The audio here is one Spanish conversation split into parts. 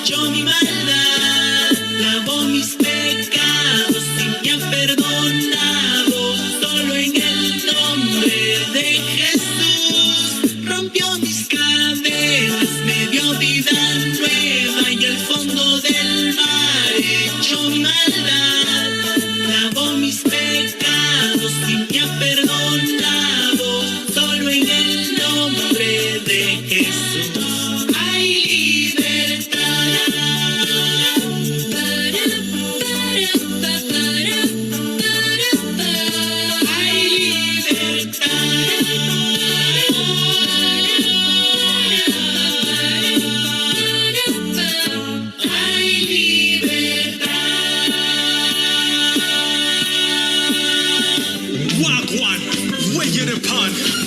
echó mi maldad, lavó mis pecados y me ha perdonado. Solo en el nombre de Jesús rompió mis cadenas, me dio vida nueva y al fondo del mar echó mi maldad, lavó mis pecados y me ha perdonado. Solo en el nombre de Jesús hay libertad.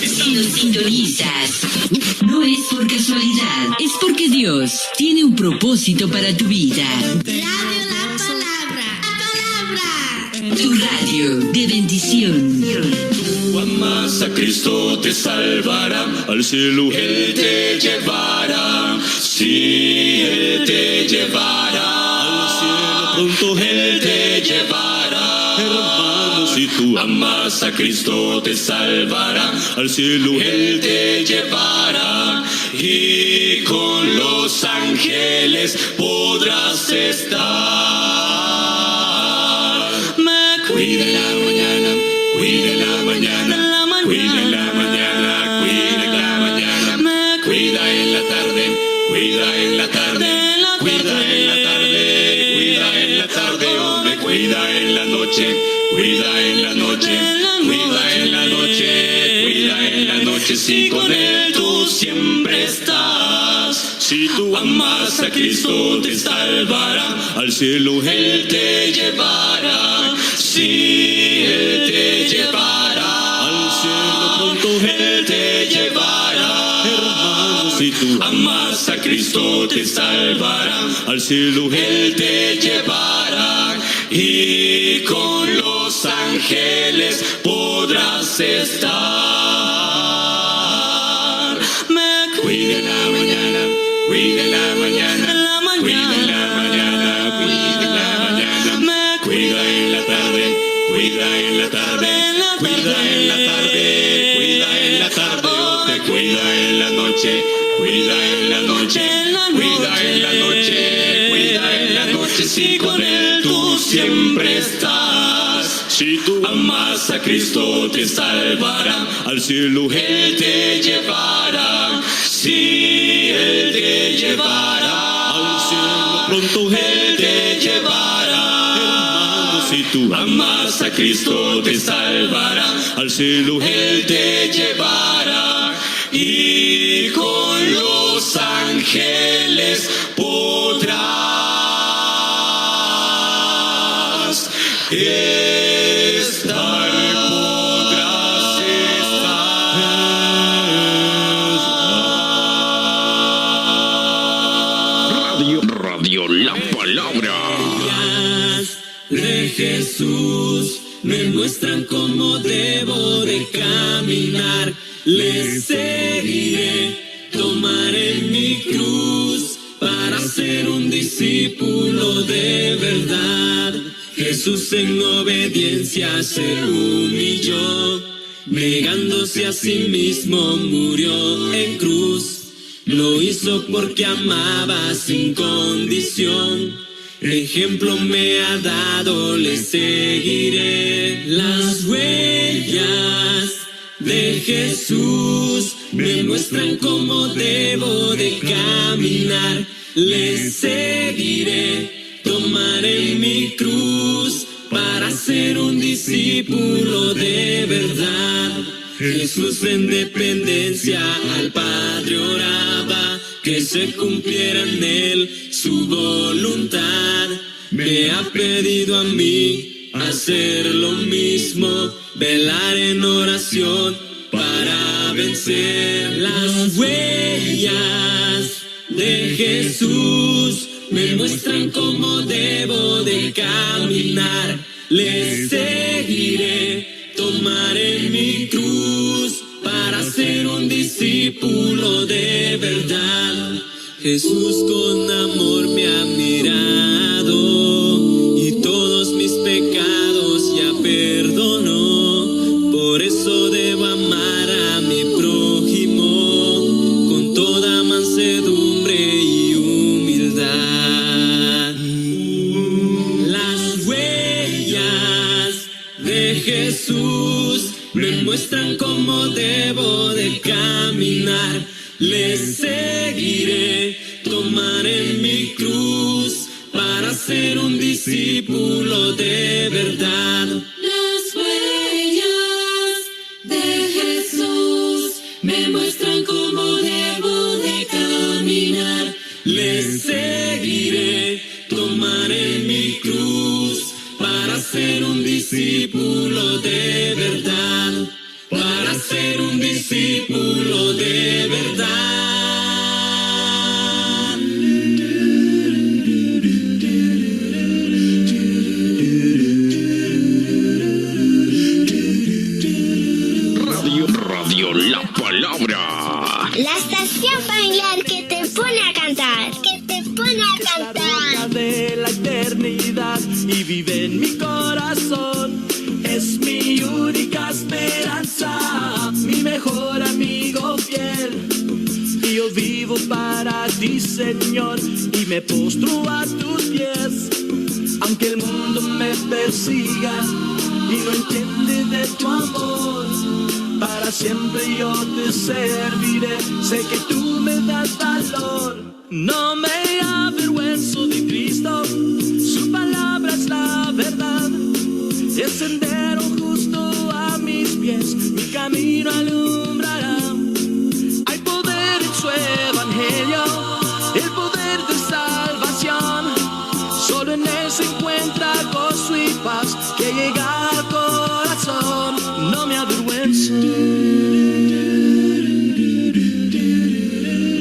Si nos sintonizas, no es por casualidad, es porque Dios tiene un propósito para tu vida. Radio La Palabra, La Palabra. Tu radio de bendición. Tú amas a Cristo, te salvará, al cielo Él te llevará. Sí, Él te llevará, al cielo pronto Él te llevará. Hermano, si tú amas a Cristo, te salvará, al cielo Él te llevará. Y con los ángeles podrás estar. Cuida la mañana, cuida la mañana, cuida la mañana, cuida la mañana, cuida en la tarde, cuida en la tarde, cuida en la tarde, cuida en la tarde, hombre, cuida en la noche, cuida en la noche, cuida en la noche, cuida en la noche, si con Él tú siempre estás. Si tú amas a Cristo, te salvará, al cielo Él te llevará. Sí, Él te llevará, al cielo pronto Él te llevará. Hermano, si tú amas a Cristo, te salvará, al cielo Él te llevará. Y con los ángeles podrás estar. Cuide la mañana, cuide la mañana, cuide la mañana, cuide la mañana, cuida en la tarde, cuida en la tarde, cuida en la tarde, cuida en la tarde, te cuida en la noche, cuida en la noche, cuida en la noche, cuida en la noche, si con Él tú siempre estás. Si tú amas a Cristo, te salvará, al cielo Él te llevará. Sí, Él te llevará, al cielo pronto Él te llevará. Hermano, si tú amas a Cristo, te salvará, al cielo Él te llevará. Y con los ángeles podrás estar, podrás estar. Radio La Palabra. De Jesús me muestran cómo debo de caminar. Le seguiré, tomaré mi cruz para ser un discípulo de verdad. Jesús en obediencia se humilló, negándose a sí mismo murió en cruz. Lo hizo porque amaba sin condición. Ejemplo me ha dado, le seguiré. Las huellas de Jesús me muestran cómo debo de caminar. Le seguiré, tomaré mi cruz para ser un discípulo de verdad. Jesús en dependencia al Padre oraba, que se cumpliera en Él su voluntad. Me ha pedido a mí hacer lo mismo, velar en oración para vencer. Las huellas de Jesús me muestran cómo debo de caminar. Le seguiré, tomaré mi cruz para ser un discípulo de verdad. Jesús con amor me ha mirado y todos mis pecados ya perdonó. Por eso debo amar a mi prójimo con toda mansedumbre y humildad. Las huellas de Jesús me muestran cómo debo de caminar. Le seguiré, tomaré mi cruz para ser un discípulo de verdad. Las huellas de Jesús me muestran cómo debo de caminar. Le seguiré, tomaré mi cruz para ser un discípulo de verdad. Para ser un discípulo de verdad. Radio La Palabra. La estación familiar que te pone a cantar. Que te pone a cantar. De la eternidad y vive en mi corazón. Es mi única esperanza, mi mejor amigo fiel. Y yo vivo para ti, Señor, y me postro a tus pies. Aunque el mundo me persiga y no entiende de tu amor, para siempre yo te serviré. Sé que tú me das valor. No me avergüenzo de Cristo, su palabra es la verdad. El sendero justo a mis pies, mi camino alumbrará. Hay poder en su evangelio, el poder de salvación. Solo en él se encuentra gozo y paz que llega al corazón. No me avergüenzo,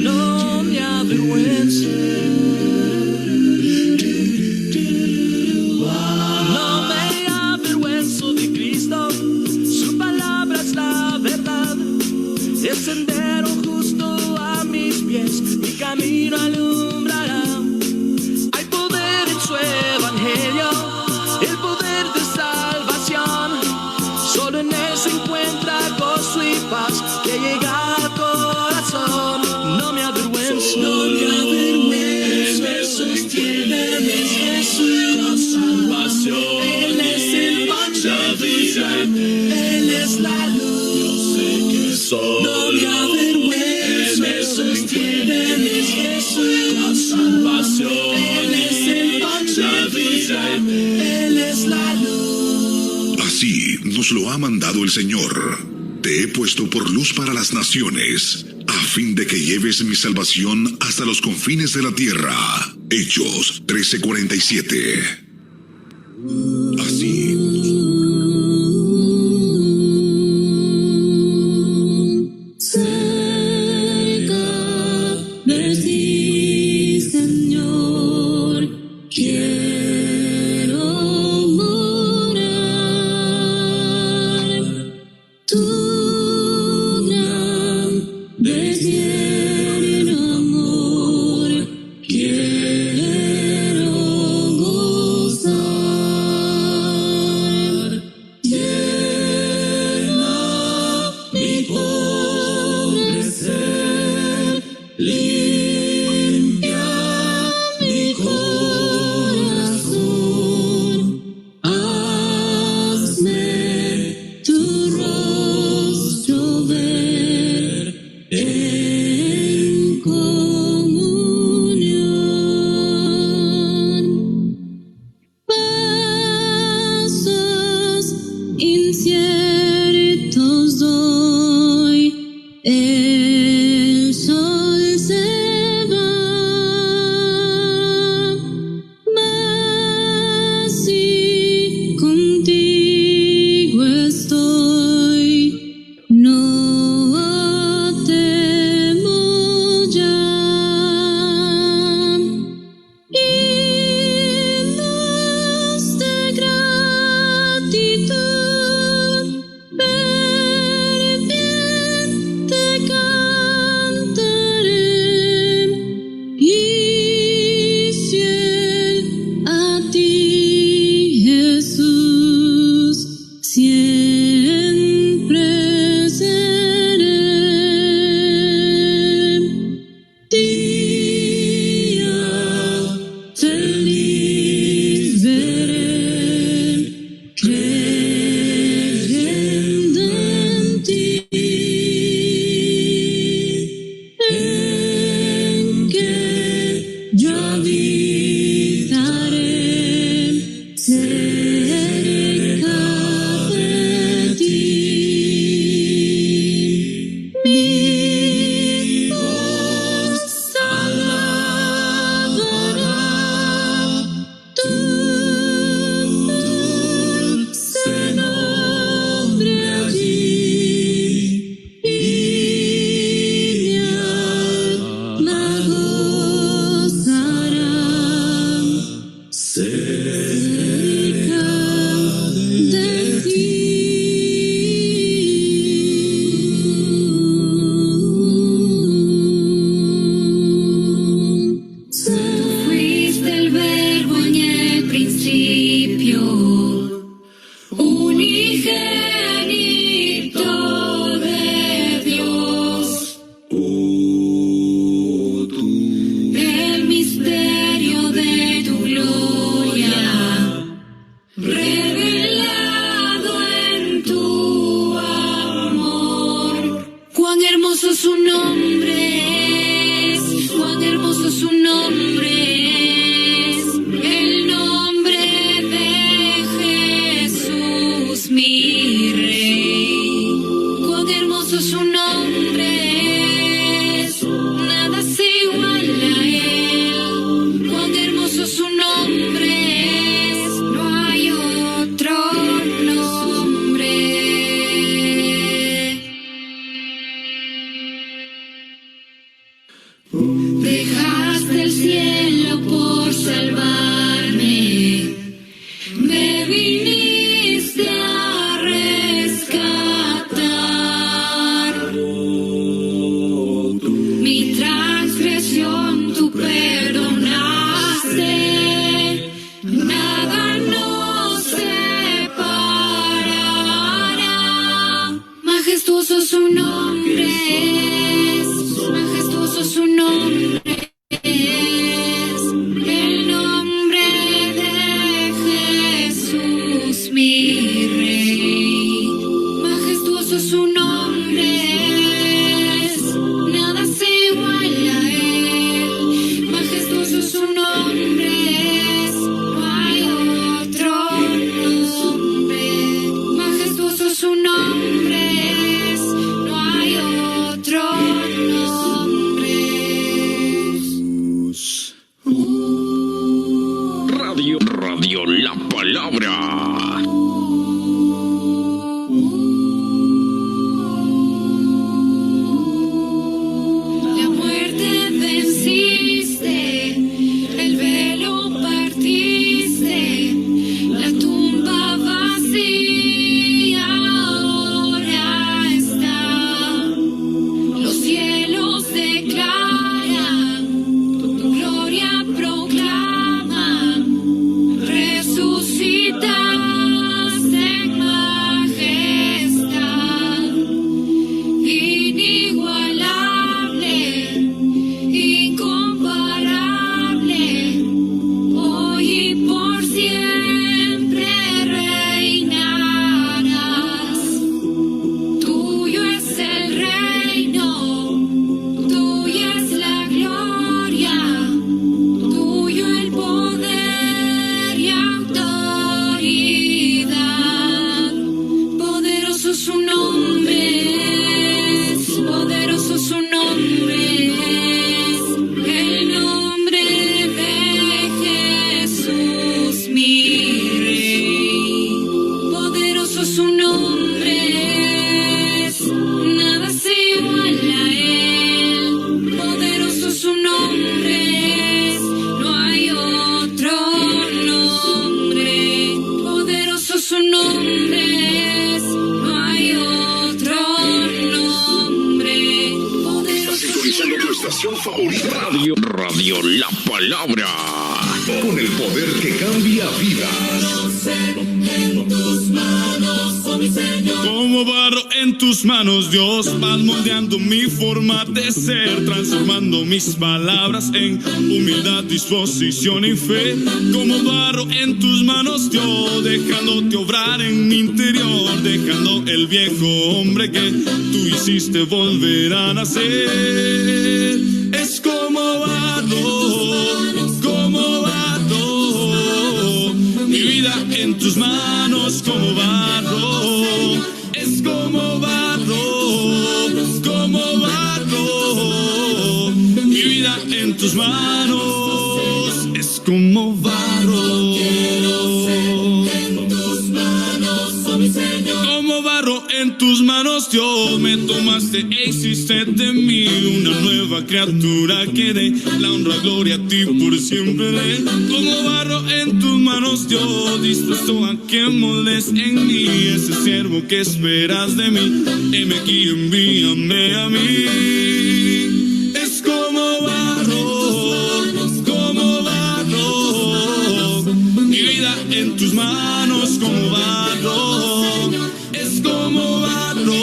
no me avergüenzo. El sendero justo a mis pies, mi camino alumbrará. Hay poder en su evangelio, el poder de salvación. Solo en él se encuentra gozo y paz que llega al corazón. No me avergüenzo, no me avergüenzo. Él me sostiene, Él es Jesús, salvación. Él es el pan de vida, Él es la luz. No me avergüenzo, Él me sostiene, Él es Jesús, salvación. Él es el pan de vida, Él es la luz. Así nos lo ha mandado el Señor. Te he puesto por luz para las naciones, a fin de que lleves mi salvación hasta los confines de la tierra. Hechos 13:47. Así. Quiero gozar. Radio La Palabra. La muerte venciste, el velo partiste, la tumba vacía ahora está. Los cielos declaran, tu gloria proclaman, resucitaste en majestad, inigualable, incomparable, hoy y por siempre reinarás. Tuyo es el reino, tuya es la gloria, tuyo el poder y autoridad. Poderoso su nombre es, poderoso su nombre es, el nombre de Jesús mi Rey. Poderoso su nombre es, nada se iguala a él. Poderoso su nombre es, no hay otro nombre. Poderoso su nombre es, no hay otro nombre. Poderoso Sintonizando tu estación favorita Radio La Palabra. con el poder que cambia vidas. Como barro en tus manos, Dios, vas moldeando mi forma de ser, transformando mis palabras en humildad, disposición y fe. Como barro en tus manos, Dios, dejándote obrar en mi interior, dejando el viejo hombre que tú hiciste volver a nacer. Es como barro tus manos como barro, es como barro, como barro. Mi vida en tus manos es como barro. Como barro en tus manos, Dios, me tomaste e hiciste de mí una nueva criatura que dé la honra, gloria a ti por siempre. Como barro en tus manos, Dios, dispuesto a que moldes en mí ese siervo que esperas de mí. Heme aquí, envíame a mí. Es como barro, como barro. Mi vida en tus manos como barro. Es como barro,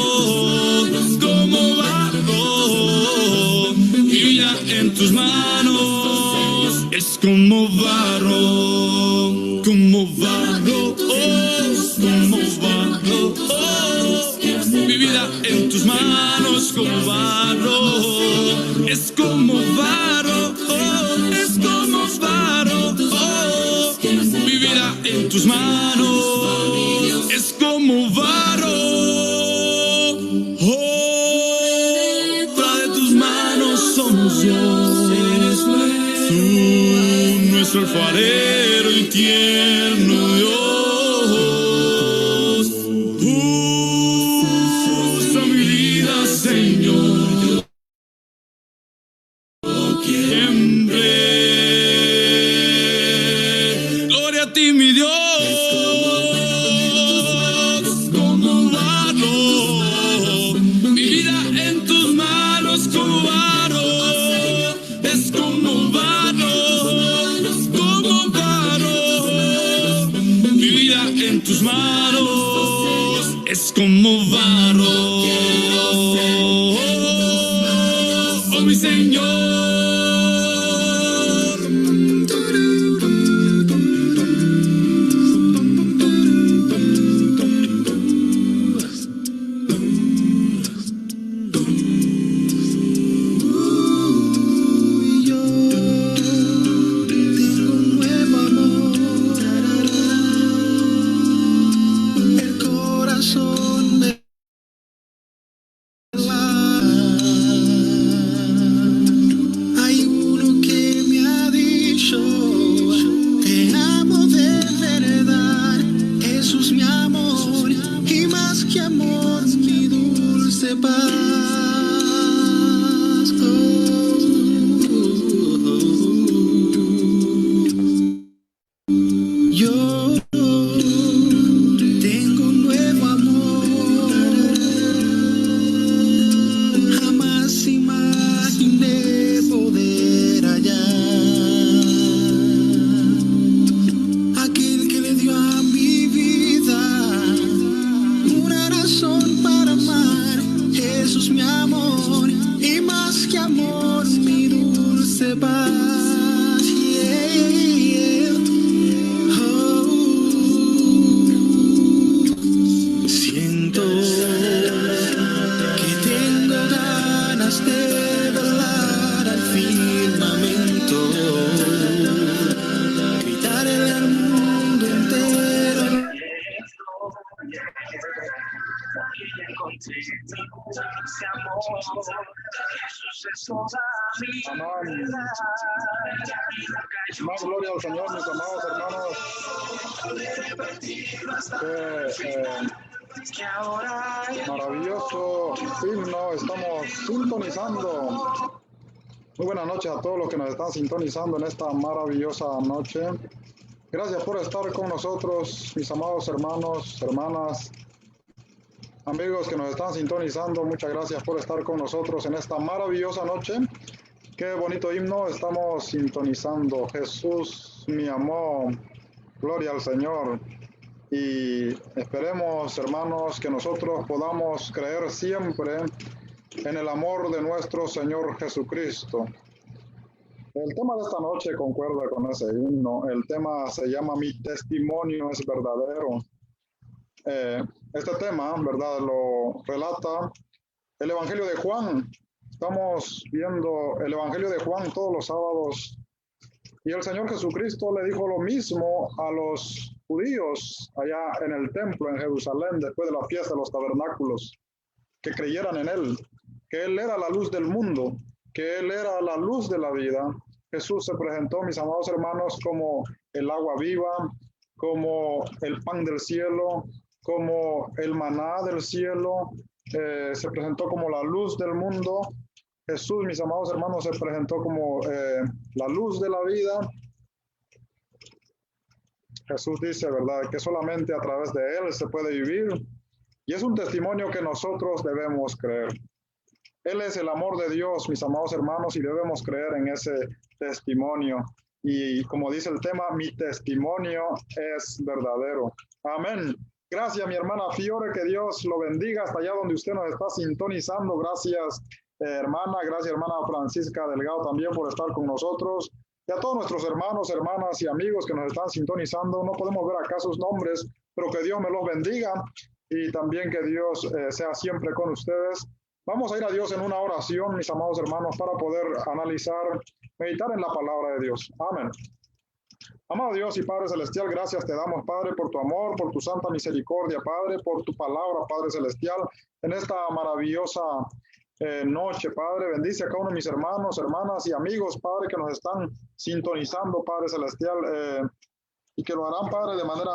como barro. Mi vida en tus manos es como barro, como barro, como barro. Mi vida en tus manos como barro, es como barro, es como barro. Mi vida en tus manos es como barro. Obra de tus manos somos Dios. Tú, nuestro alfarero y tierno Dios. Usa mi vida, Señor. Siempre. Gloria a ti, mi Dios. Como barro. Mi vida en tus manos como barro. Es como barro. Como barro. Mi vida en tus manos es como barro. Oh, mi Señor. El corazón me hay uno que me ha dicho, te amo de verdad, Jesús mi amor, y más que amor, mi dulce paz. Yo tengo un nuevo amor, jamás imaginé poder hallar. Aquel que le dio a mi vida una razón para amar, Jesús mi amor, y más que amor, mi dulce paz. Siento que tengo ganas de volar al firmamento, gritarle al mundo entero. Más gloria al Señor, mis amados hermanos. Maravilloso himno estamos sintonizando. Muy buenas noches a todos los que nos están sintonizando en esta maravillosa noche. Gracias por estar con nosotros, mis amados hermanos, hermanas, amigos que nos están sintonizando. Muchas gracias por estar con nosotros en esta maravillosa noche. Qué bonito himno estamos sintonizando. Jesús me amó. Gloria al Señor. Y esperemos, hermanos, que nosotros podamos creer siempre en el amor de nuestro Señor Jesucristo. El tema de esta noche concuerda con ese himno. El tema se llama Mi testimonio es verdadero. Este tema, ¿verdad?, lo relata el Evangelio de Juan. Estamos viendo el Evangelio de Juan todos los sábados. Y el Señor Jesucristo le dijo lo mismo a los judíos allá en el templo en Jerusalén después de la fiesta de los tabernáculos, que creyeran en Él, que Él era la luz del mundo, que Él era la luz de la vida. Jesús se presentó, mis amados hermanos, como el agua viva, como el pan del cielo, como el maná del cielo, se presentó como la luz del mundo. Jesús, mis amados hermanos, se presentó como la luz de la vida. Jesús dice, ¿verdad?, que solamente a través de Él se puede vivir, y es un testimonio que nosotros debemos creer. Él es el amor de Dios, mis amados hermanos, y debemos creer en ese testimonio. Y como dice el tema, mi testimonio es verdadero. Amén. Gracias, mi hermana Fiore, que Dios lo bendiga hasta allá donde usted nos está sintonizando. Gracias, hermana. Gracias, hermana Francisca Delgado, también por estar con nosotros. Y a todos nuestros hermanos, hermanas y amigos que nos están sintonizando. No podemos ver acá sus nombres, pero que Dios me los bendiga y también que Dios sea siempre con ustedes. Vamos a ir a Dios en una oración, mis amados hermanos, para poder analizar, meditar en la palabra de Dios. Amén. Amado Dios y Padre Celestial, gracias te damos, Padre, por tu amor, por tu santa misericordia, Padre, por tu palabra, Padre Celestial, en esta maravillosa noche, Padre. Bendice a cada uno de mis hermanos, hermanas y amigos, Padre, que nos están sintonizando, Padre Celestial, y que lo harán, Padre, de manera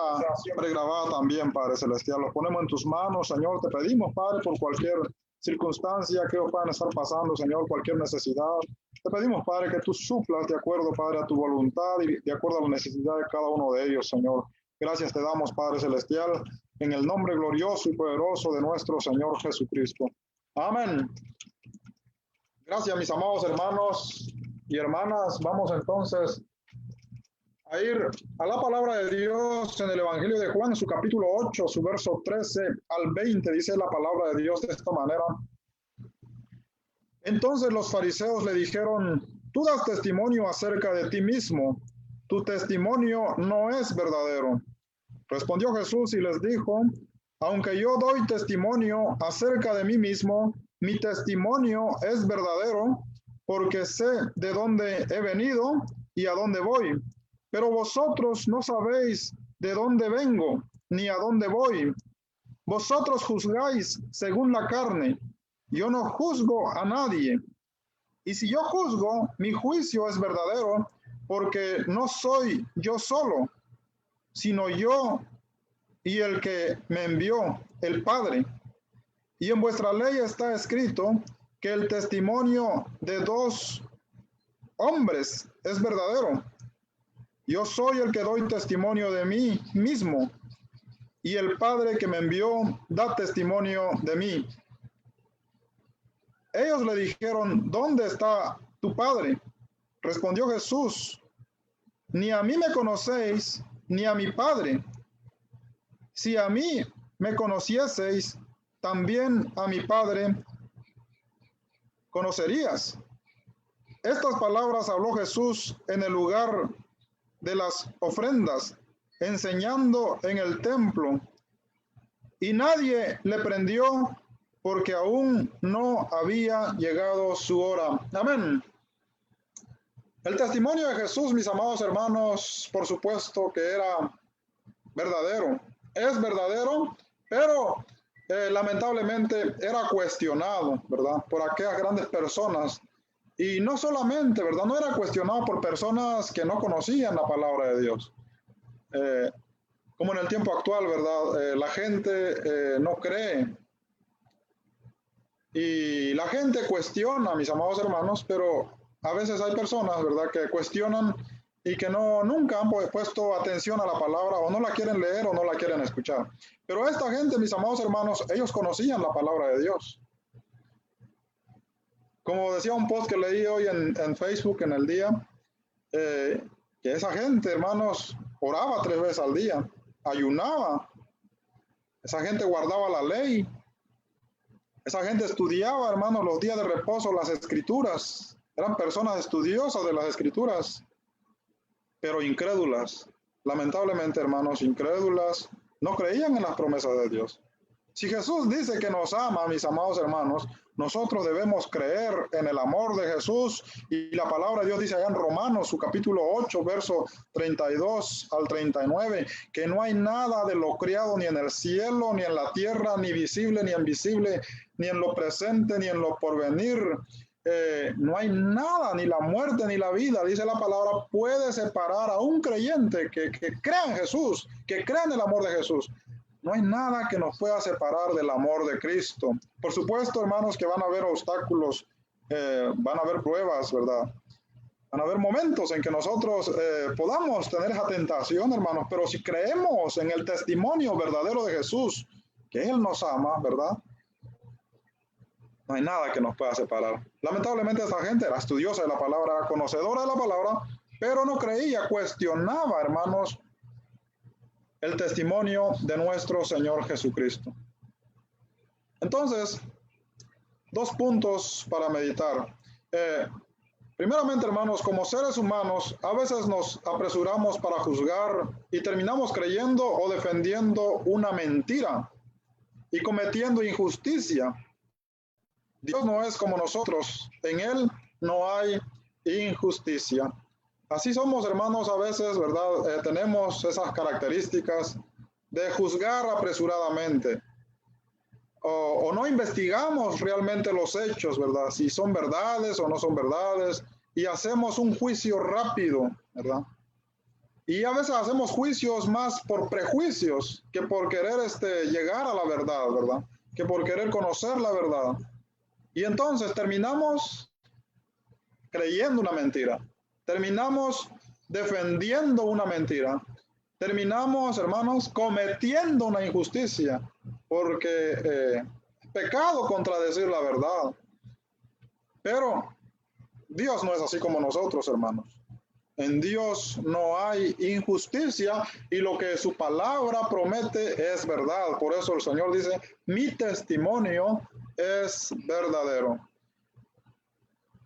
pregrabada también, Padre Celestial. Lo ponemos en tus manos, Señor. Te pedimos, Padre, por cualquier circunstancia que ellos puedan estar pasando, Señor, cualquier necesidad. Te pedimos, Padre, que tú suplas de acuerdo, Padre, a tu voluntad y de acuerdo a la necesidad de cada uno de ellos, Señor. Gracias te damos, Padre Celestial, en el nombre glorioso y poderoso de nuestro Señor Jesucristo. Amén. Gracias, mis amados hermanos y hermanas. Vamos entonces a ir a la palabra de Dios en el Evangelio de Juan, su capítulo 8, su verso 13 al 20, dice la palabra de Dios de esta manera. Entonces los fariseos le dijeron, tú das testimonio acerca de ti mismo, tu testimonio no es verdadero. Respondió Jesús y les dijo, aunque yo doy testimonio acerca de mí mismo, mi testimonio es verdadero, porque sé de dónde he venido y a dónde voy. Pero vosotros no sabéis de dónde vengo, ni a dónde voy. Vosotros juzgáis según la carne. Yo no juzgo a nadie. Y si yo juzgo, mi juicio es verdadero, porque no soy yo solo, sino yo y el que me envió, el Padre. Y en vuestra ley está escrito que el testimonio de dos hombres es verdadero. Yo soy el que doy testimonio de mí mismo, y el Padre que me envió da testimonio de mí. Ellos le dijeron, ¿dónde está tu Padre? Respondió Jesús, ni a mí me conocéis, ni a mi Padre. Si a mí me conocieseis, también a mi Padre conocerías. Estas palabras habló Jesús en el lugar de las ofrendas, enseñando en el templo, y nadie le prendió porque aún no había llegado su hora. Amén. El testimonio de Jesús, mis amados hermanos, por supuesto que era verdadero, es verdadero, pero lamentablemente era cuestionado, ¿verdad?, por aquellas grandes personas. Y no solamente, ¿verdad?, no era cuestionado por personas que no conocían la palabra de Dios. Como en el tiempo actual, ¿verdad?, la gente no cree. Y la gente cuestiona, mis amados hermanos, pero a veces hay personas, ¿verdad?, que cuestionan y que nunca han puesto atención a la palabra, o no la quieren leer o no la quieren escuchar. Pero esta gente, mis amados hermanos, ellos conocían la palabra de Dios. Como decía un post que leí hoy en Facebook en el día, que esa gente, hermanos, oraba 3 veces al día, ayunaba, esa gente guardaba la ley, esa gente estudiaba, hermanos, los días de reposo, las escrituras, eran personas estudiosas de las escrituras, pero incrédulas, lamentablemente, hermanos, incrédulas, no creían en las promesas de Dios. Si Jesús dice que nos ama, mis amados hermanos, nosotros debemos creer en el amor de Jesús, y la palabra de Dios dice allá en Romanos, su capítulo 8, verso 32 al 39, que no hay nada de lo creado ni en el cielo, ni en la tierra, ni visible, ni invisible, ni en lo presente, ni en lo porvenir. No hay nada, ni la muerte, ni la vida, dice la palabra, puede separar a un creyente que crea en Jesús, que crea en el amor de Jesús. No hay nada que nos pueda separar del amor de Cristo. Por supuesto, hermanos, que van a haber obstáculos, van a haber pruebas, ¿verdad? Van a haber momentos en que nosotros podamos tener esa tentación, hermanos, pero si creemos en el testimonio verdadero de Jesús, que Él nos ama, ¿verdad? No hay nada que nos pueda separar. Lamentablemente esta gente era estudiosa de la palabra, era conocedora de la palabra, pero no creía, cuestionaba, hermanos, el testimonio de nuestro Señor Jesucristo. Entonces, 2 puntos para meditar. Primeramente, hermanos, como seres humanos, a veces nos apresuramos para juzgar y terminamos creyendo o defendiendo una mentira y cometiendo injusticia. Dios no es como nosotros, en Él no hay injusticia. Así somos, hermanos, a veces, ¿verdad? Tenemos esas características de juzgar apresuradamente o no investigamos realmente los hechos, ¿verdad? Si son verdades o no son verdades, y hacemos un juicio rápido, ¿verdad? Y a veces hacemos juicios más por prejuicios que por querer llegar a la verdad, ¿verdad? Que por querer conocer la verdad. Y entonces terminamos creyendo una mentira. Terminamos defendiendo una mentira. Terminamos, hermanos, cometiendo una injusticia. Porque pecado contradecir la verdad. Pero Dios no es así como nosotros, hermanos. En Dios no hay injusticia y lo que su palabra promete es verdad. Por eso el Señor dice, mi testimonio es verdadero.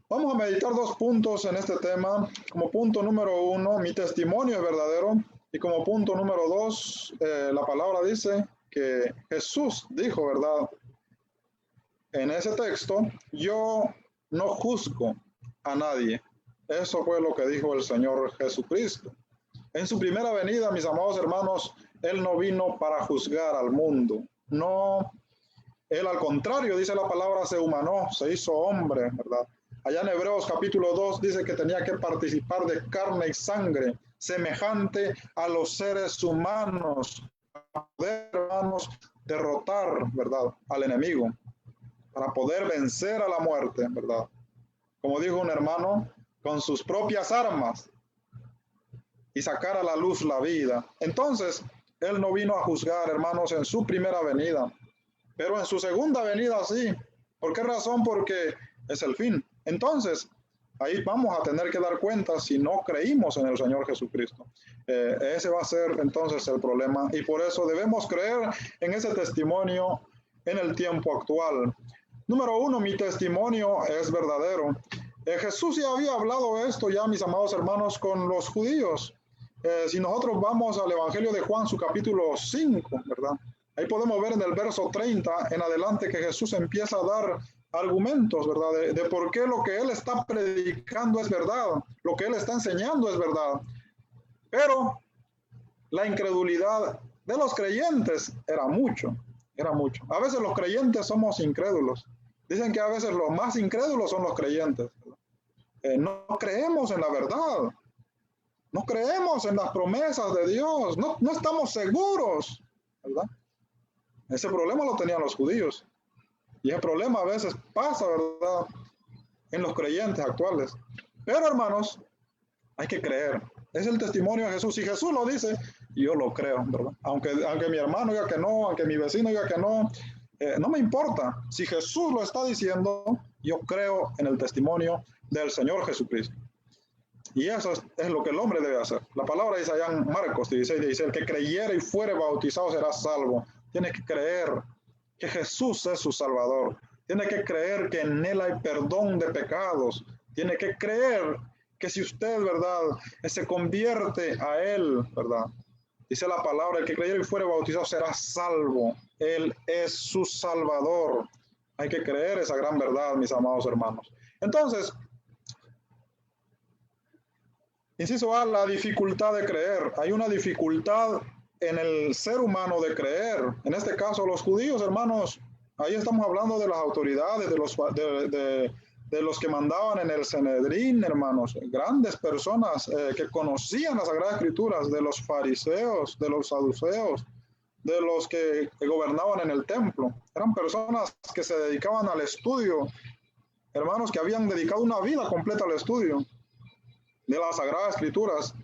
Vamos a meditar 2 puntos en este tema. Como punto número 1, mi testimonio es verdadero. Y como punto número 2, la palabra dice que Jesús dijo, ¿verdad? En ese texto, yo no juzgo a nadie. Eso fue lo que dijo el Señor Jesucristo. En su primera venida, mis amados hermanos, Él no vino para juzgar al mundo. No, Él al contrario, dice la palabra, se humanó, se hizo hombre, ¿verdad? Allá en Hebreos capítulo 2 dice que tenía que participar de carne y sangre, semejante a los seres humanos, para poder, hermanos, derrotar, ¿verdad?, al enemigo, para poder vencer a la muerte, ¿verdad? Como dijo un hermano, con sus propias armas y sacar a la luz la vida. Entonces, Él no vino a juzgar, hermanos, en su primera venida, pero en su segunda venida sí. ¿Por qué razón? Porque es el fin. Entonces, ahí vamos a tener que dar cuenta si no creímos en el Señor Jesucristo. Ese va a ser entonces el problema, y por eso debemos creer en ese testimonio en el tiempo actual. Número 1, mi testimonio es verdadero. Jesús ya había hablado esto ya, mis amados hermanos, con los judíos. Si nosotros vamos al Evangelio de Juan, su capítulo 5, ¿verdad? Ahí podemos ver en el verso 30 en adelante que Jesús empieza a dar argumentos, ¿verdad? De por qué lo que Él está predicando es verdad, lo que Él está enseñando es verdad. Pero la incredulidad de los creyentes era mucho. A veces los creyentes somos incrédulos. Dicen que a veces los más incrédulos son los creyentes. No creemos en la verdad. No creemos en las promesas de Dios. No estamos seguros, ¿verdad? Ese problema lo tenían los judíos. Y ese problema a veces pasa, ¿verdad?, en los creyentes actuales. Pero, hermanos, hay que creer. Es el testimonio de Jesús. Si Jesús lo dice, yo lo creo, ¿verdad? Aunque mi hermano diga que no, aunque mi vecino diga que no, no me importa. Si Jesús lo está diciendo, yo creo en el testimonio del Señor Jesucristo. Y eso es lo que el hombre debe hacer. La palabra dice allá en Marcos 16, dice, el que creyere y fuere bautizado será salvo. Tiene que creer que Jesús es su Salvador. Tiene que creer que en Él hay perdón de pecados. Tiene que creer que si usted, ¿verdad?, se convierte a Él, ¿verdad?, Dice la palabra, el que creyere y fuere bautizado será salvo. Él es su Salvador. Hay que creer esa gran verdad, mis amados hermanos. Entonces, inciso A, la dificultad de creer. Hay una dificultad en el ser humano de creer. En este caso, los judíos, hermanos, ahí estamos hablando de las autoridades, de los que mandaban en el Sanedrín, hermanos, grandes personas que conocían las Sagradas Escrituras, de los fariseos, de los saduceos, de los que gobernaban en el templo. Eran personas que se dedicaban al estudio, hermanos, que habían dedicado una vida completa al estudio de las Sagradas Escrituras,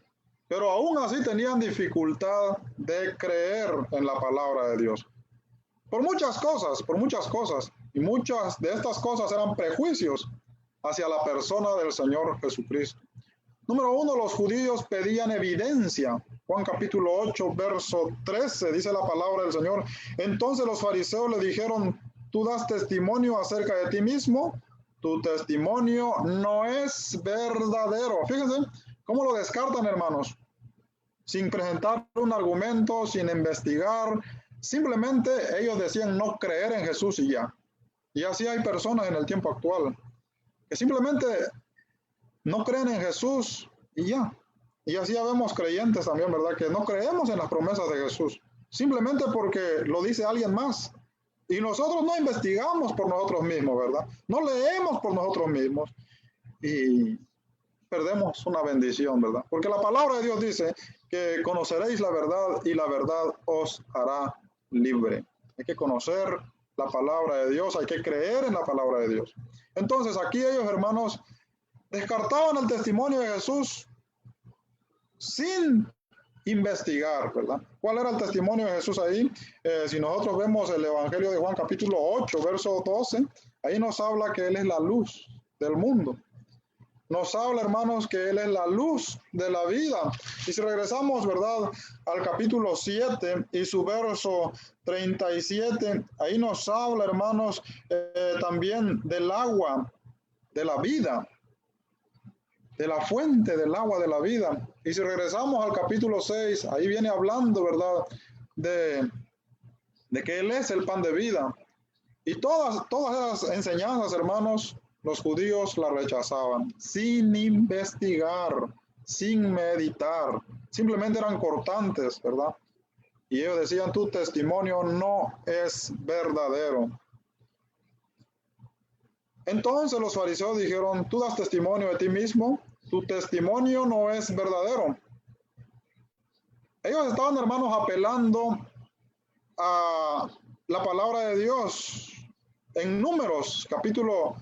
pero aún así tenían dificultad de creer en la palabra de Dios. Por muchas cosas, y muchas de estas cosas eran prejuicios hacia la persona del Señor Jesucristo. Número 1, los judíos pedían evidencia. Juan capítulo 8, verso 13, dice la palabra del Señor. Entonces los fariseos le dijeron, tú das testimonio acerca de ti mismo, tu testimonio no es verdadero. Fíjense cómo lo descartan, hermanos, sin presentar un argumento, sin investigar. Simplemente ellos decían no creer en Jesús y ya. Y así hay personas en el tiempo actual que simplemente no creen en Jesús y ya. Y así ya vemos creyentes también, ¿verdad? Que no creemos en las promesas de Jesús, simplemente porque lo dice alguien más. Y nosotros no investigamos por nosotros mismos, ¿verdad? No leemos por nosotros mismos y perdemos una bendición, ¿verdad? Porque la palabra de Dios dice que conoceréis la verdad y la verdad os hará libre. Hay que conocer la palabra de Dios, hay que creer en la palabra de Dios. Entonces aquí ellos, hermanos, descartaban el testimonio de Jesús sin investigar, ¿verdad? ¿Cuál era el testimonio de Jesús ahí? Si nosotros vemos el Evangelio de Juan capítulo 8, verso 12, ahí nos habla que Él es la luz del mundo. Nos habla, hermanos, que Él es la luz de la vida. Y si regresamos, ¿verdad?, al capítulo 7 y su verso 37, ahí nos habla, hermanos, también del agua de la vida, de la fuente del agua de la vida. Y si regresamos al capítulo 6, ahí viene hablando, ¿verdad?, de que Él es el pan de vida. Y todas esas enseñanzas, hermanos, los judíos la rechazaban, sin investigar, sin meditar. Simplemente eran cortantes, ¿verdad? Y ellos decían, tu testimonio no es verdadero. Entonces los fariseos dijeron, tú das testimonio de ti mismo, tu testimonio no es verdadero. Ellos estaban, hermanos, apelando a la palabra de Dios en Números, capítulo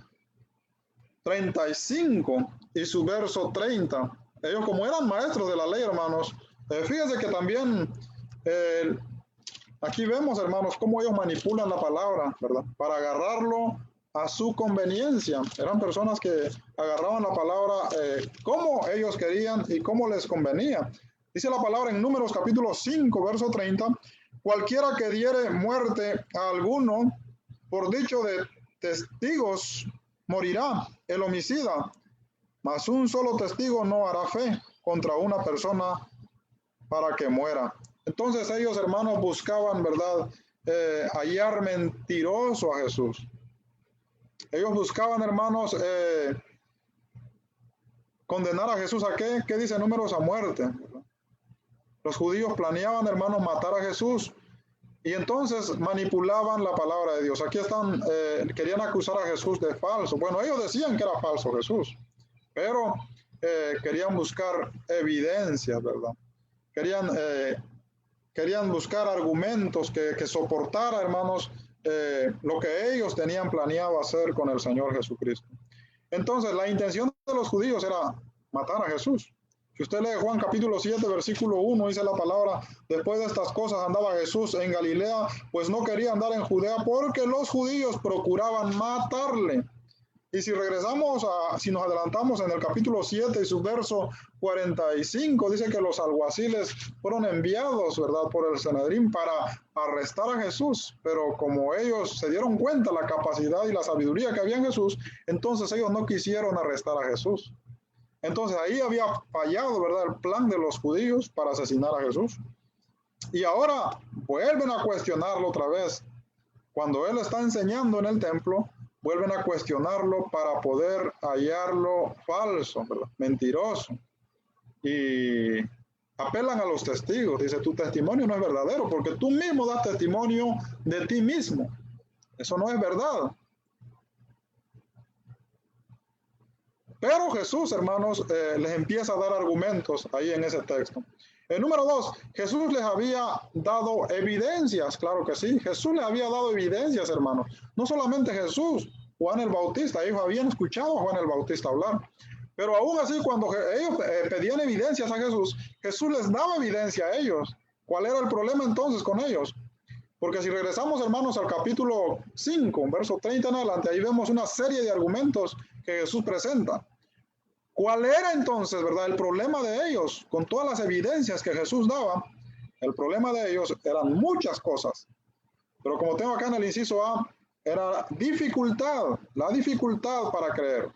35 y su verso 30. Ellos, como eran maestros de la ley, hermanos, fíjense que también aquí vemos, hermanos, cómo ellos manipulan la palabra, ¿verdad?, para agarrarlo a su conveniencia. Eran personas que agarraban la palabra como ellos querían y como les convenía. Dice la palabra en Números capítulo 5, verso 30, cualquiera que diere muerte a alguno por dicho de testigos morirá el homicida, mas un solo testigo no hará fe contra una persona para que muera. Entonces ellos, hermanos, buscaban, ¿verdad?, hallar mentiroso a Jesús. Ellos buscaban, hermanos, condenar a Jesús. ¿A qué? ¿Qué dice Números? A muerte. Los judíos planeaban, hermanos, matar a Jesús. Y entonces manipulaban la palabra de Dios. Aquí están, querían acusar a Jesús de falso. Bueno, ellos decían que era falso Jesús, pero querían buscar evidencias, ¿verdad? Querían buscar argumentos que soportara, hermanos, lo que ellos tenían planeado hacer con el Señor Jesucristo. Entonces, la intención de los judíos era matar a Jesús. Si usted lee Juan capítulo 7, versículo 1, dice la palabra, después de estas cosas andaba Jesús en Galilea, pues no quería andar en Judea porque los judíos procuraban matarle. Y si regresamos, si nos adelantamos en el capítulo 7 y su verso 45, dice que los alguaciles fueron enviados, ¿verdad?, por el Sanedrín para arrestar a Jesús. Pero como ellos se dieron cuenta de la capacidad y la sabiduría que había en Jesús, entonces ellos no quisieron arrestar a Jesús. Entonces ahí había fallado, ¿verdad?, el plan de los judíos para asesinar a Jesús. Y ahora vuelven a cuestionarlo otra vez. Cuando él está enseñando en el templo, vuelven a cuestionarlo para poder hallarlo falso, ¿verdad? Mentiroso. Y apelan a los testigos. Dice, tu testimonio no es verdadero porque tú mismo das testimonio de ti mismo. Eso no es verdad. Pero Jesús, hermanos, les empieza a dar argumentos ahí en ese texto. El número 2, Jesús les había dado evidencias, claro que sí. Jesús les había dado evidencias, hermanos. No solamente Jesús, Juan el Bautista, ellos habían escuchado a Juan el Bautista hablar. Pero aún así, cuando ellos pedían evidencias a Jesús, Jesús les daba evidencia a ellos. ¿Cuál era el problema entonces con ellos? Porque si regresamos, hermanos, al capítulo 5, verso 30 en adelante, ahí vemos una serie de argumentos que Jesús presenta. ¿Cuál era entonces, verdad, el problema de ellos? Con todas las evidencias que Jesús daba, el problema de ellos eran muchas cosas. Pero como tengo acá en el inciso A, era dificultad, la dificultad para creer.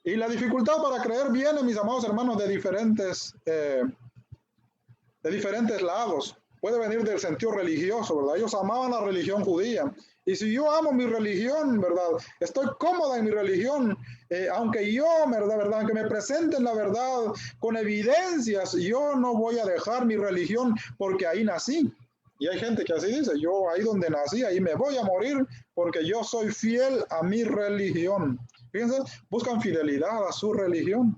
Y la dificultad para creer viene, mis amados hermanos, de diferentes lados. Puede venir del sentido religioso, ¿verdad? Ellos amaban la religión judía. Y si yo amo mi religión, ¿verdad? Estoy cómoda en mi religión, aunque yo, ¿verdad? Aunque me presenten la verdad con evidencias, yo no voy a dejar mi religión porque ahí nací. Y hay gente que así dice, yo ahí donde nací, ahí me voy a morir porque yo soy fiel a mi religión. Fíjense, buscan fidelidad a su religión.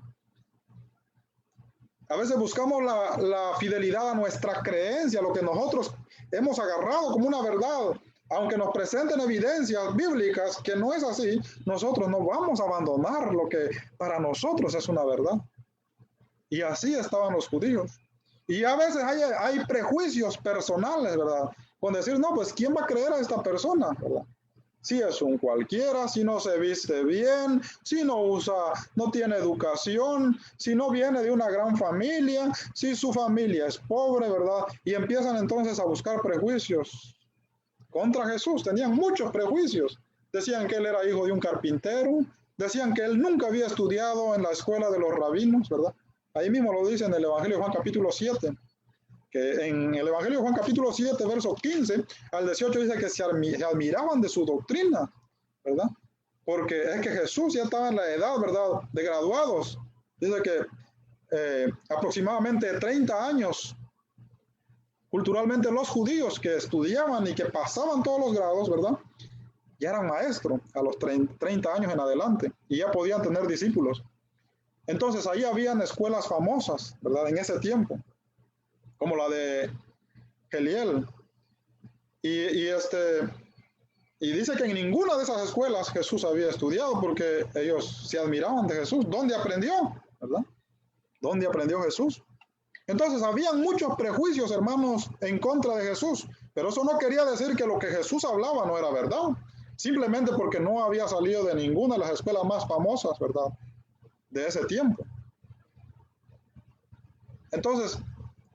A veces buscamos la fidelidad a nuestra creencia, lo que nosotros hemos agarrado como una verdad. Aunque nos presenten evidencias bíblicas que no es así, nosotros no vamos a abandonar lo que para nosotros es una verdad. Y así estaban los judíos. Y a veces hay prejuicios personales, ¿verdad? Con decir, no, pues ¿quién va a creer a esta persona? ¿Verdad? Si es un cualquiera, si no se viste bien, si no tiene educación, si no viene de una gran familia, si su familia es pobre, ¿verdad? Y empiezan entonces a buscar prejuicios contra Jesús. Tenían muchos prejuicios. Decían que él era hijo de un carpintero, decían que él nunca había estudiado en la escuela de los rabinos, ¿verdad? Ahí mismo lo dice en el Evangelio de Juan capítulo 7. Que en el Evangelio de Juan capítulo 7, verso 15 al 18 dice que se admiraban de su doctrina, ¿verdad? Porque es que Jesús ya estaba en la edad, ¿verdad?, de graduados. Dice que aproximadamente 30 años, culturalmente los judíos que estudiaban y que pasaban todos los grados, ¿verdad?, ya eran maestros a los 30 años en adelante y ya podían tener discípulos. Entonces ahí habían escuelas famosas, ¿verdad?, en ese tiempo, como la de Geliel. Y dice que en ninguna de esas escuelas Jesús había estudiado porque ellos se admiraban de Jesús. ¿Dónde aprendió? ¿Verdad? ¿Dónde aprendió Jesús? Entonces habían muchos prejuicios, hermanos, en contra de Jesús. Pero eso no quería decir que lo que Jesús hablaba no era verdad. Simplemente porque no había salido de ninguna de las escuelas más famosas, ¿verdad?, de ese tiempo. Entonces,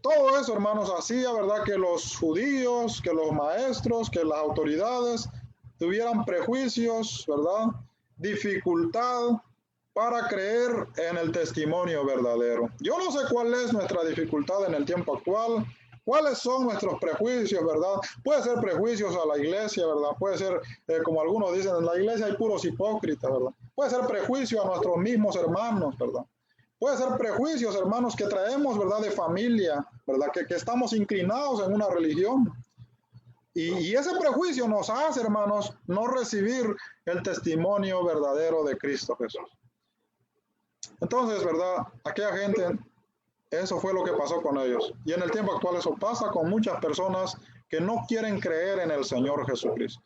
todo eso, hermanos, hacía, ¿verdad?, que los judíos, que los maestros, que las autoridades tuvieran prejuicios, ¿verdad?, dificultad para creer en el testimonio verdadero. Yo no sé cuál es nuestra dificultad en el tiempo actual, cuáles son nuestros prejuicios, ¿verdad? Puede ser prejuicios a la iglesia, ¿verdad? Puede ser, como algunos dicen, en la iglesia hay puros hipócritas, ¿verdad? Puede ser prejuicio a nuestros mismos hermanos, ¿verdad? Puede ser prejuicios, hermanos, que traemos, ¿verdad?, de familia, ¿verdad?, que estamos inclinados en una religión. Y ese prejuicio nos hace, hermanos, no recibir el testimonio verdadero de Cristo Jesús. Entonces, ¿verdad?, aquella gente, eso fue lo que pasó con ellos. Y en el tiempo actual eso pasa con muchas personas que no quieren creer en el Señor Jesucristo.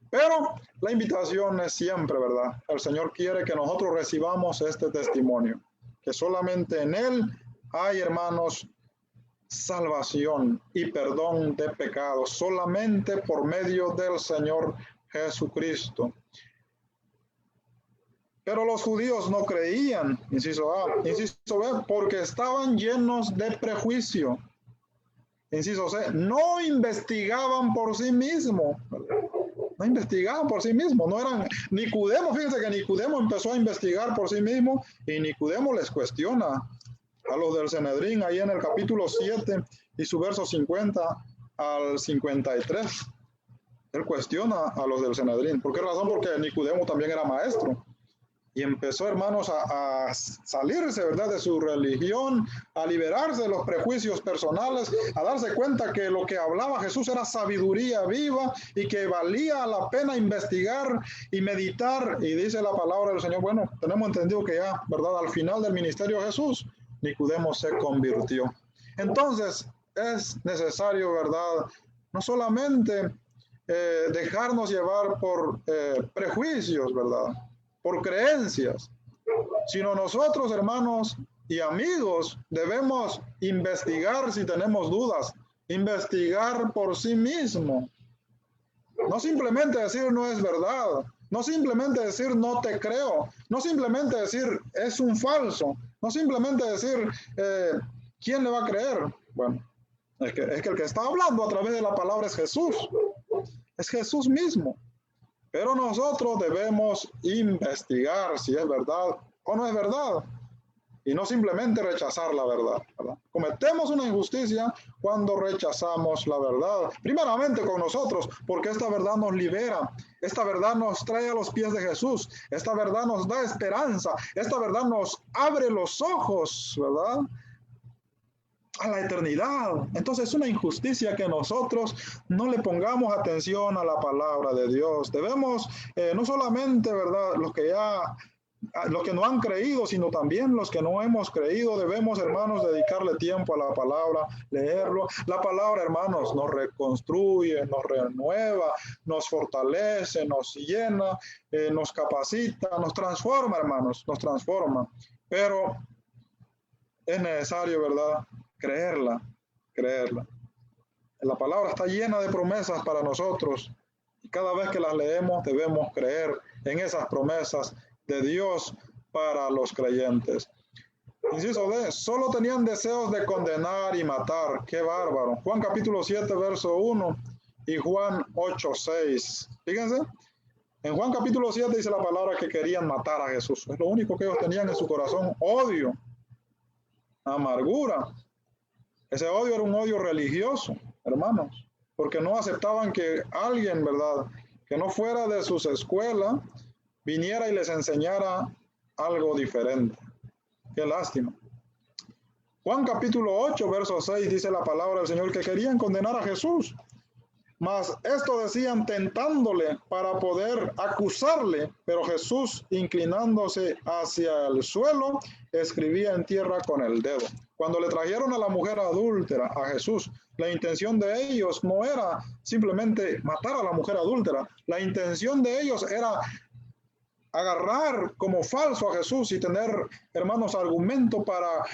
Pero la invitación es siempre, ¿verdad? El Señor quiere que nosotros recibamos este testimonio. Que solamente en Él hay, hermanos, salvación y perdón de pecados, solamente por medio del Señor Jesucristo. Pero los judíos no creían, inciso A, inciso B, porque estaban llenos de prejuicio. Inciso C, no investigaban por sí mismos. No investigaban por sí mismos, no eran Nicodemo. Fíjense que Nicodemo empezó a investigar por sí mismo y Nicodemo les cuestiona a los del Sanedrín, ahí en el capítulo 7 y su verso 50 al 53. Él cuestiona a los del Sanedrín. ¿Por qué razón? Porque Nicodemo también era maestro. Y empezó, hermanos, a salirse, ¿verdad?, de su religión, a liberarse de los prejuicios personales, a darse cuenta que lo que hablaba Jesús era sabiduría viva y que valía la pena investigar y meditar. Y dice la palabra del Señor, bueno, tenemos entendido que ya, ¿verdad?, al final del ministerio de Jesús, Nicodemo se convirtió. Entonces, es necesario, ¿verdad?, no solamente dejarnos llevar por prejuicios, ¿verdad?, por creencias, sino nosotros, hermanos y amigos, debemos investigar si tenemos dudas, investigar por sí mismo. No simplemente decir no es verdad, no simplemente decir no te creo, no simplemente decir es un falso, no simplemente decir ¿quién le va a creer? Bueno, es que el que está hablando a través de la palabra es Jesús mismo. Pero nosotros debemos investigar si es verdad o no es verdad y no simplemente rechazar la verdad, ¿verdad? Cometemos una injusticia cuando rechazamos la verdad, primeramente con nosotros, porque esta verdad nos libera, esta verdad nos trae a los pies de Jesús, esta verdad nos da esperanza, esta verdad nos abre los ojos, ¿verdad?, a la eternidad. Entonces es una injusticia que nosotros no le pongamos atención a la palabra de Dios. Debemos, no solamente, ¿verdad?, los que no han creído, sino también los que no hemos creído, debemos, hermanos, dedicarle tiempo a la palabra, leerlo. La palabra, hermanos, nos reconstruye, nos renueva, nos fortalece, nos llena, nos capacita, nos transforma, hermanos, nos transforma. Pero es necesario, ¿verdad?, creerla. La palabra está llena de promesas para nosotros y cada vez que las leemos debemos creer en esas promesas de Dios para los creyentes. Inciso D, solo tenían deseos de condenar y matar. ¡Qué bárbaro! Juan capítulo 7, verso 1 y Juan 8, 6. Fíjense, en Juan capítulo 7 dice la palabra que querían matar a Jesús. Es lo único que ellos tenían en su corazón, odio, amargura. Ese odio era un odio religioso, hermanos, porque no aceptaban que alguien, ¿verdad?, que no fuera de sus escuelas, viniera y les enseñara algo diferente. Qué lástima. Juan capítulo 8, verso 6, dice la palabra del Señor que querían condenar a Jesús. Mas esto decían tentándole para poder acusarle, pero Jesús, inclinándose hacia el suelo, escribía en tierra con el dedo. Cuando le trajeron a la mujer adúltera a Jesús, la intención de ellos no era simplemente matar a la mujer adúltera. La intención de ellos era agarrar como falso a Jesús y tener, hermanos, argumento para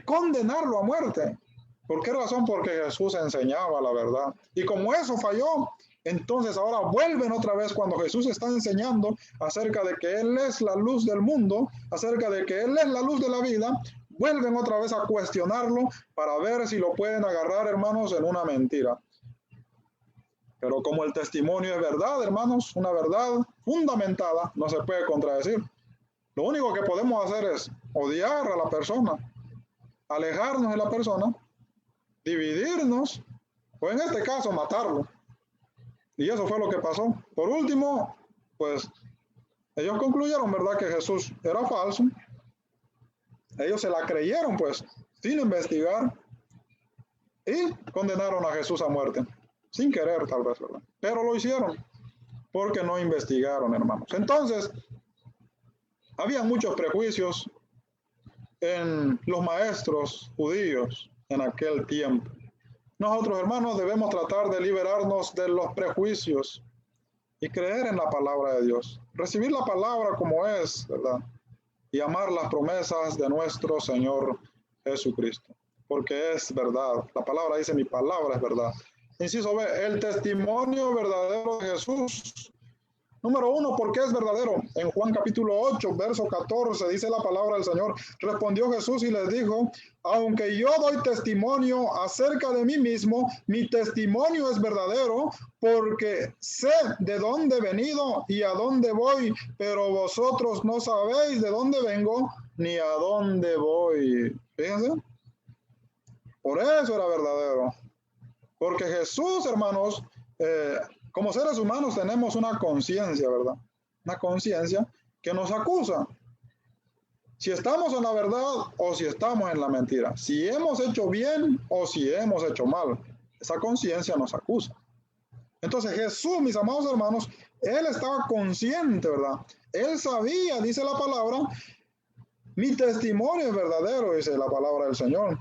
condenarlo a muerte. ¿Por qué razón? Porque Jesús enseñaba la verdad. Y como eso falló, entonces ahora vuelven otra vez cuando Jesús está enseñando acerca de que Él es la luz del mundo, acerca de que Él es la luz de la vida, vuelven otra vez a cuestionarlo para ver si lo pueden agarrar, hermanos, en una mentira. Pero como el testimonio es verdad, hermanos, una verdad fundamentada, no se puede contradecir. Lo único que podemos hacer es odiar a la persona, alejarnos de la persona, dividirnos, o en este caso matarlo. Y eso fue lo que pasó. Por último, pues ellos concluyeron, ¿verdad?, que Jesús era falso. Ellos se la creyeron, pues, sin investigar, y condenaron a Jesús a muerte, sin querer tal vez, ¿verdad? Pero lo hicieron, porque no investigaron, hermanos. Entonces, había muchos prejuicios en los maestros judíos en aquel tiempo. Nosotros, hermanos, debemos tratar de liberarnos de los prejuicios y creer en la palabra de Dios. Recibir la palabra como es, ¿verdad? Y amar las promesas de nuestro Señor Jesucristo, porque es verdad. La palabra dice, mi palabra es verdad. Inciso B, el testimonio verdadero de Jesús. Número 1, ¿por qué es verdadero? En Juan capítulo 8, verso 14, dice la palabra del Señor. Respondió Jesús y les dijo, aunque yo doy testimonio acerca de mí mismo, mi testimonio es verdadero, porque sé de dónde he venido y a dónde voy, pero vosotros no sabéis de dónde vengo ni a dónde voy. Fíjense. Por eso era verdadero. Porque Jesús, hermanos, como seres humanos tenemos una conciencia, ¿verdad? Una conciencia que nos acusa. Si estamos en la verdad o si estamos en la mentira. Si hemos hecho bien o si hemos hecho mal. Esa conciencia nos acusa. Entonces Jesús, mis amados hermanos, Él estaba consciente, ¿verdad? Él sabía, dice la palabra, mi testimonio es verdadero, dice la palabra del Señor.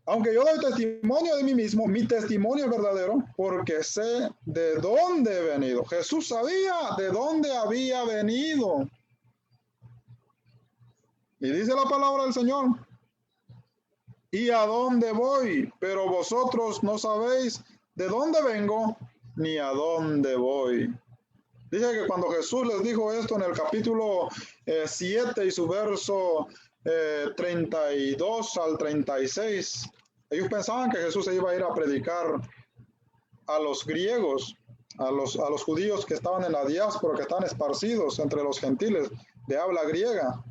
Aunque yo doy testimonio de mí mismo, mi testimonio es verdadero porque sé de dónde he venido. Jesús sabía de dónde había venido. Y dice la palabra del Señor, ¿y a dónde voy? Pero vosotros no sabéis de dónde vengo ni a dónde voy. Dice que cuando Jesús les dijo esto en el capítulo 7 y su verso 32 al 36, ellos pensaban que Jesús se iba a ir a predicar a los griegos, a los judíos que estaban en la diáspora, que estaban esparcidos entre los gentiles de habla griega.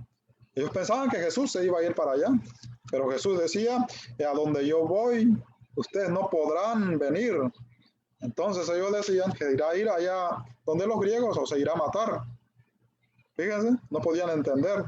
Ellos pensaban que Jesús se iba a ir para allá, pero Jesús decía, a donde yo voy, ustedes no podrán venir. Entonces ellos decían que irá a ir allá donde los griegos o se irá a matar. Fíjense, no podían entender.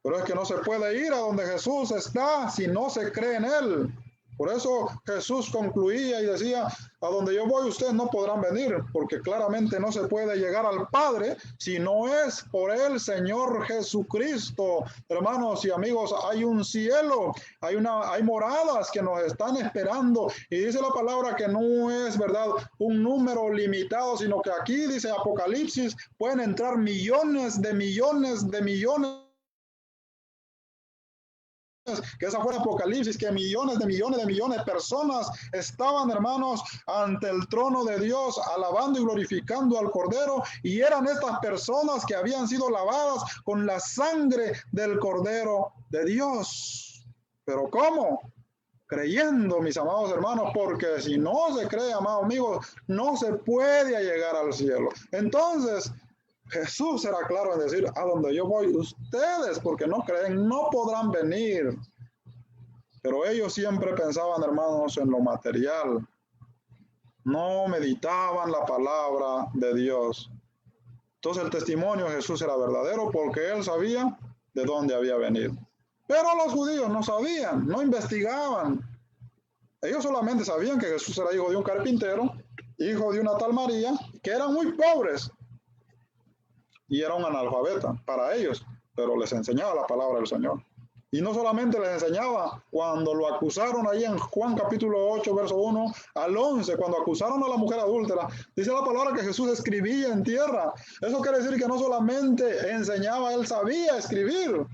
Pero es que no se puede ir a donde Jesús está si no se cree en Él. Por eso Jesús concluía y decía, a donde yo voy ustedes no podrán venir, porque claramente no se puede llegar al Padre si no es por el Señor Jesucristo. Hermanos y amigos, hay un cielo, hay moradas que nos están esperando. Y dice la palabra que no es, ¿verdad?, un número limitado, sino que aquí dice Apocalipsis, pueden entrar millones de millones de millones. Que esa fue Apocalipsis, que millones de personas estaban, hermanos, ante el trono de Dios, alabando y glorificando al Cordero, y eran estas personas que habían sido lavadas con la sangre del Cordero de Dios. ¿Pero cómo? Creyendo, mis amados hermanos, porque si no se cree, amados amigos, no se puede llegar al cielo. Entonces, Jesús era claro en decir, a donde yo voy, ustedes, porque no creen, no podrán venir. Pero ellos siempre pensaban, hermanos, en lo material. No meditaban la palabra de Dios. Entonces el testimonio de Jesús era verdadero porque él sabía de dónde había venido. Pero los judíos no sabían, no investigaban. Ellos solamente sabían que Jesús era hijo de un carpintero, hijo de una tal María, que eran muy pobres. Y era un analfabeta para ellos, pero les enseñaba la palabra del Señor. Y no solamente les enseñaba, cuando lo acusaron ahí en Juan capítulo 8, verso 1 al 11, cuando acusaron a la mujer adúltera, dice la palabra que Jesús escribía en tierra. Eso quiere decir que no solamente enseñaba, él sabía escribir,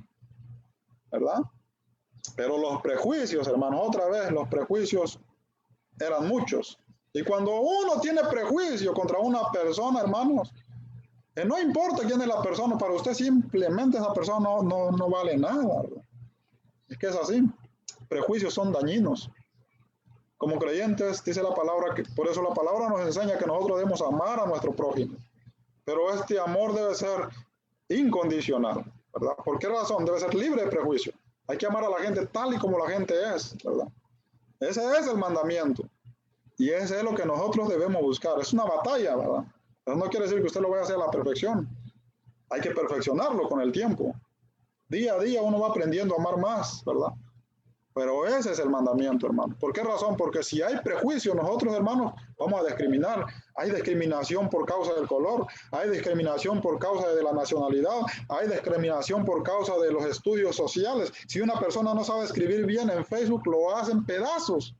¿verdad? Pero los prejuicios, hermanos, otra vez, los prejuicios eran muchos. Y cuando uno tiene prejuicio contra una persona, hermanos, no importa quién es la persona, para usted simplemente esa persona no vale nada, ¿verdad? Es que es así. Prejuicios son dañinos. Como creyentes, dice la palabra, que por eso la palabra nos enseña que nosotros debemos amar a nuestro prójimo. Pero este amor debe ser incondicional, ¿verdad? ¿Por qué razón? Debe ser libre de prejuicio. Hay que amar a la gente tal y como la gente es, ¿verdad? Ese es el mandamiento. Y ese es lo que nosotros debemos buscar. Es una batalla, ¿verdad? Pero no quiere decir que usted lo vaya a hacer a la perfección. Hay que perfeccionarlo con el tiempo. Día a día uno va aprendiendo a amar más, ¿verdad? Pero ese es el mandamiento, hermano. ¿Por qué razón? Porque si hay prejuicio, nosotros, hermanos, vamos a discriminar. Hay discriminación por causa del color, hay discriminación por causa de la nacionalidad, hay discriminación por causa de los estudios sociales. Si una persona no sabe escribir bien en Facebook, lo hacen pedazos.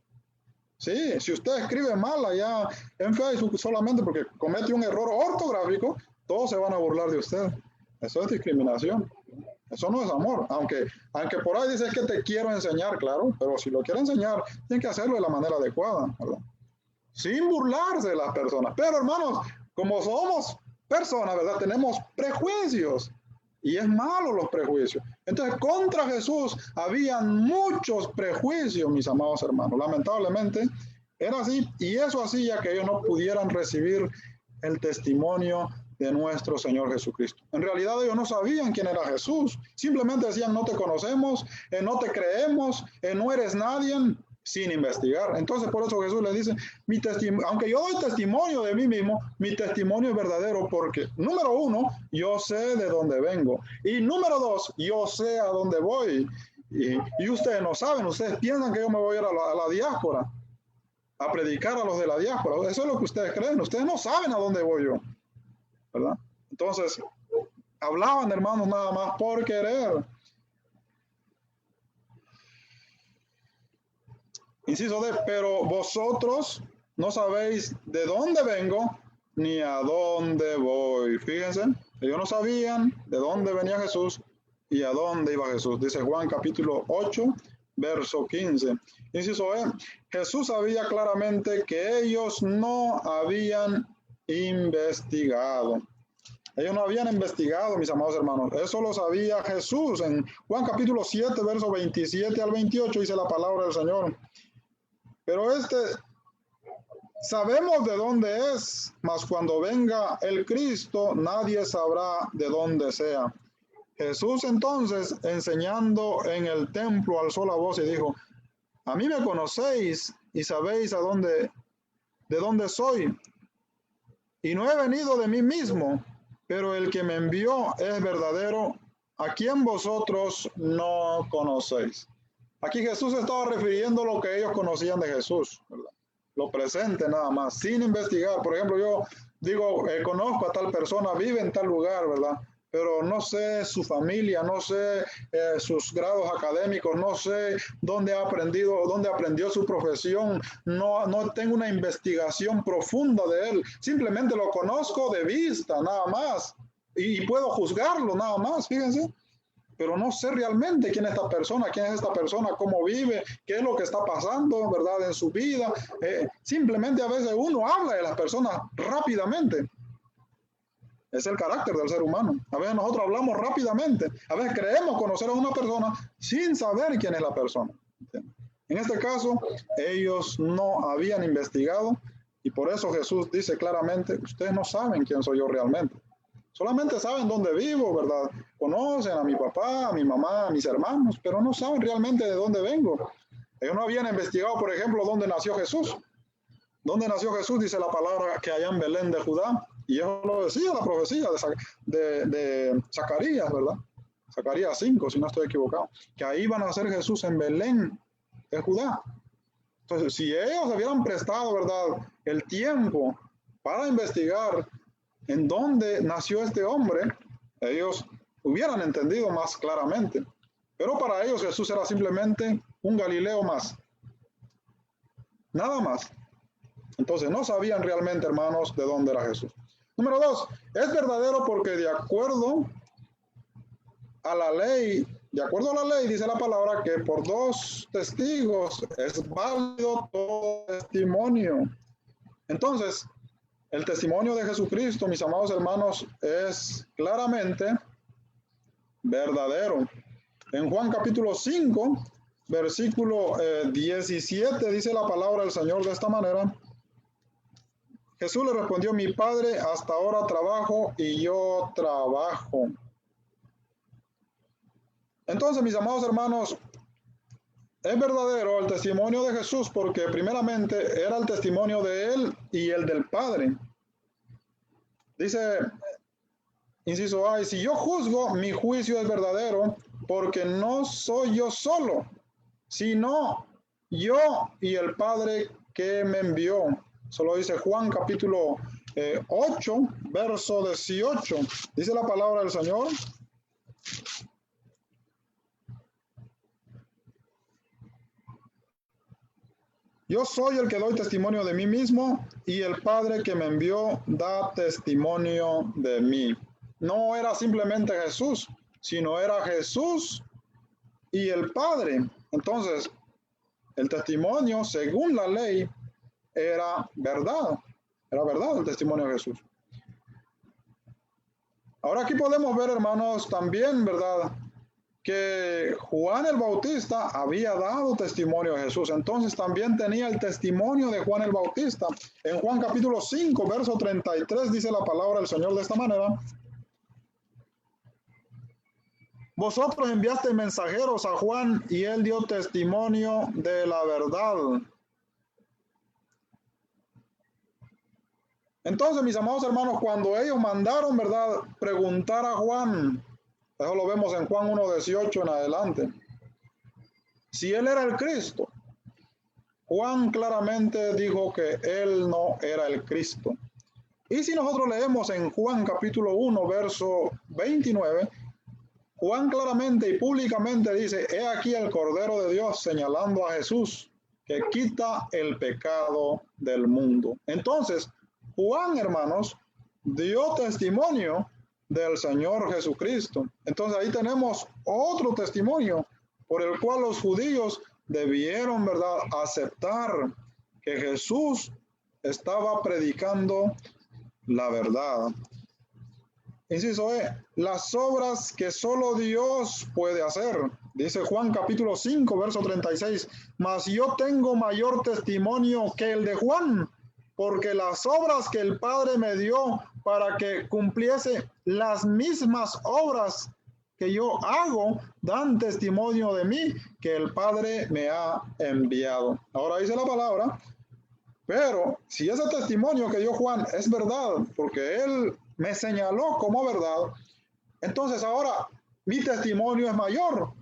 Sí, si usted escribe mal allá en Facebook solamente porque comete un error ortográfico, todos se van a burlar de usted. Eso es discriminación. Eso no es amor. Aunque por ahí dice que te quiero enseñar, claro, pero si lo quiere enseñar, tiene que hacerlo de la manera adecuada, ¿verdad? Sin burlarse de las personas. Pero, hermanos, como somos personas, ¿verdad? Tenemos prejuicios. Y es malo los prejuicios. Entonces, contra Jesús habían muchos prejuicios, mis amados hermanos. Lamentablemente, era así. Y eso hacía que ellos no pudieran recibir el testimonio de nuestro Señor Jesucristo. En realidad ellos no sabían quién era Jesús. Simplemente decían, no te conocemos, no te creemos, no eres nadie, sin investigar. Entonces por eso Jesús le dice, aunque yo doy testimonio de mí mismo, mi testimonio es verdadero porque, número uno, yo sé de dónde vengo. Y número dos, yo sé a dónde voy. Y ustedes no saben, ustedes piensan que yo me voy a ir a la diáspora, a predicar a los de la diáspora. Eso es lo que ustedes creen. Ustedes no saben a dónde voy yo, ¿verdad? Entonces, hablaban, hermanos, nada más por querer. Inciso D, pero vosotros no sabéis de dónde vengo ni a dónde voy. Fíjense, ellos no sabían de dónde venía Jesús y a dónde iba Jesús. Dice Juan capítulo 8, verso 15. Inciso E, Jesús sabía claramente que ellos no habían investigado. Ellos no habían investigado, mis amados hermanos. Eso lo sabía Jesús. En Juan capítulo 7, verso 27 al 28 dice la palabra del Señor. Pero sabemos de dónde es, mas cuando venga el Cristo, nadie sabrá de dónde sea. Jesús entonces, enseñando en el templo, alzó la voz y dijo, a mí me conocéis y sabéis de dónde soy. Y no he venido de mí mismo, pero el que me envió es verdadero, a quien vosotros no conocéis. Aquí Jesús estaba refiriendo a lo que ellos conocían de Jesús, ¿verdad? Lo presente nada más, sin investigar. Por ejemplo, yo digo, conozco a tal persona, vive en tal lugar, ¿verdad? Pero no sé su familia, no sé sus grados académicos, no sé dónde aprendió su profesión, no tengo una investigación profunda de él, simplemente lo conozco de vista, nada más, y puedo juzgarlo, nada más, fíjense. Pero no sé realmente quién es esta persona, cómo vive, qué es lo que está pasando, ¿verdad? En su vida. Simplemente a veces uno habla de las personas rápidamente. Es el carácter del ser humano. A veces nosotros hablamos rápidamente. A veces creemos conocer a una persona sin saber quién es la persona. ¿Entiendes? En este caso, ellos no habían investigado y por eso Jesús dice claramente, ustedes no saben quién soy yo realmente. Solamente saben dónde vivo, ¿verdad? Conocen a mi papá, a mi mamá, a mis hermanos, pero no saben realmente de dónde vengo. Ellos no habían investigado, por ejemplo, dónde nació Jesús. ¿Dónde nació Jesús? Dice la palabra que allá en Belén de Judá. Y eso lo decía la profecía de Zacarías, ¿verdad? Zacarías 5, si no estoy equivocado. Que ahí iba a nacer Jesús en Belén de Judá. Entonces, si ellos hubieran prestado, ¿verdad?, el tiempo para investigar en dónde nació este hombre, ellos hubieran entendido más claramente. Pero para ellos Jesús era simplemente un Galileo más. Nada más. Entonces no sabían realmente, hermanos, de dónde era Jesús. Número 2, es verdadero porque de acuerdo a la ley, dice la palabra que por 2 testigos es válido todo testimonio. Entonces, el testimonio de Jesucristo, mis amados hermanos, es claramente verdadero. En Juan capítulo 5, versículo 17, dice la palabra del Señor de esta manera. Jesús le respondió, mi Padre hasta ahora trabajo y yo trabajo. Entonces, mis amados hermanos, es verdadero el testimonio de Jesús porque primeramente era el testimonio de él y el del Padre. Dice, inciso A, y si yo juzgo, mi juicio es verdadero porque no soy yo solo, sino yo y el Padre que me envió. Solo dice Juan capítulo 8, verso 18. Dice la palabra del Señor. Yo soy el que doy testimonio de mí mismo y el Padre que me envió da testimonio de mí. No era simplemente Jesús, sino era Jesús y el Padre. Entonces, el testimonio, según la ley, era verdad. Era verdad el testimonio de Jesús. Ahora aquí podemos ver, hermanos, también, ¿verdad?, que Juan el Bautista había dado testimonio de Jesús. Entonces también tenía el testimonio de Juan el Bautista. En Juan capítulo 5, verso 33 dice la palabra del Señor de esta manera: vosotros enviasteis mensajeros a Juan y él dio testimonio de la verdad. Entonces, mis amados hermanos, cuando ellos mandaron, ¿verdad?, preguntar a Juan, eso lo vemos en Juan 1:18 en adelante, si él era el Cristo, Juan claramente dijo que él no era el Cristo. Y si nosotros leemos en Juan capítulo 1, verso 29, Juan claramente y públicamente dice: he aquí el Cordero de Dios, señalando a Jesús, que quita el pecado del mundo. Entonces, Juan, hermanos, dio testimonio del Señor Jesucristo. Entonces ahí tenemos otro testimonio por el cual los judíos debieron, ¿verdad?, aceptar que Jesús estaba predicando la verdad. Inciso E, las obras que solo Dios puede hacer. Dice Juan capítulo 5, verso 36, mas yo tengo mayor testimonio que el de Juan, porque las obras que el Padre me dio para que cumpliese las mismas obras que yo hago, dan testimonio de mí, que el Padre me ha enviado. Ahora dice la palabra: pero si ese testimonio que dio Juan es verdad, porque él me señaló como verdad, entonces ahora mi testimonio es mayor,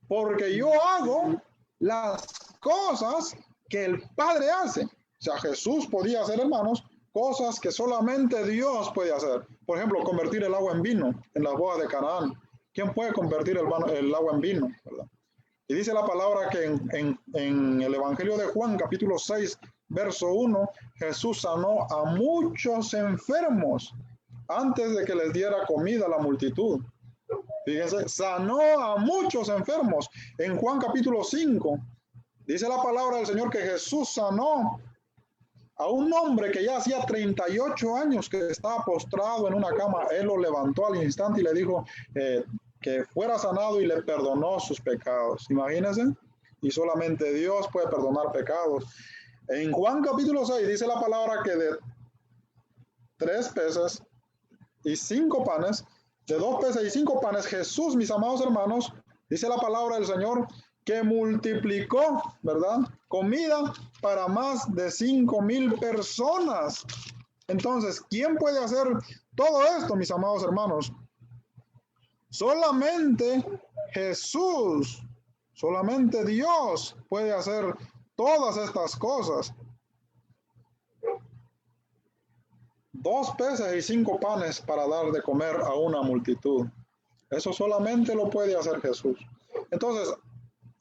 porque yo hago las cosas que el Padre hace. O sea, Jesús podía hacer, hermanos, cosas que solamente Dios puede hacer. Por ejemplo, convertir el agua en vino en las bodas de Canaán. ¿Quién puede convertir el agua en vino, ¿verdad? Y dice la palabra que en el Evangelio de Juan, capítulo 6, verso 1, Jesús sanó a muchos enfermos antes de que les diera comida a la multitud. Fíjense, sanó a muchos enfermos. En Juan capítulo 5, dice la palabra del Señor que Jesús sanó a un hombre que ya hacía 38 años que estaba postrado en una cama. Él lo levantó al instante y le dijo que fuera sanado y le perdonó sus pecados. Imagínense, y solamente Dios puede perdonar pecados. En Juan capítulo 6 dice la palabra que de 3 peces y 5 panes, de 2 peces y 5 panes, Jesús, mis amados hermanos, dice la palabra del Señor, que multiplicó, ¿verdad?, comida para más de 5,000 personas. Entonces, ¿quién puede hacer todo esto, mis amados hermanos? Solamente Jesús, solamente Dios puede hacer todas estas cosas. 2 peces y 5 panes para dar de comer a una multitud. Eso solamente lo puede hacer Jesús. Entonces,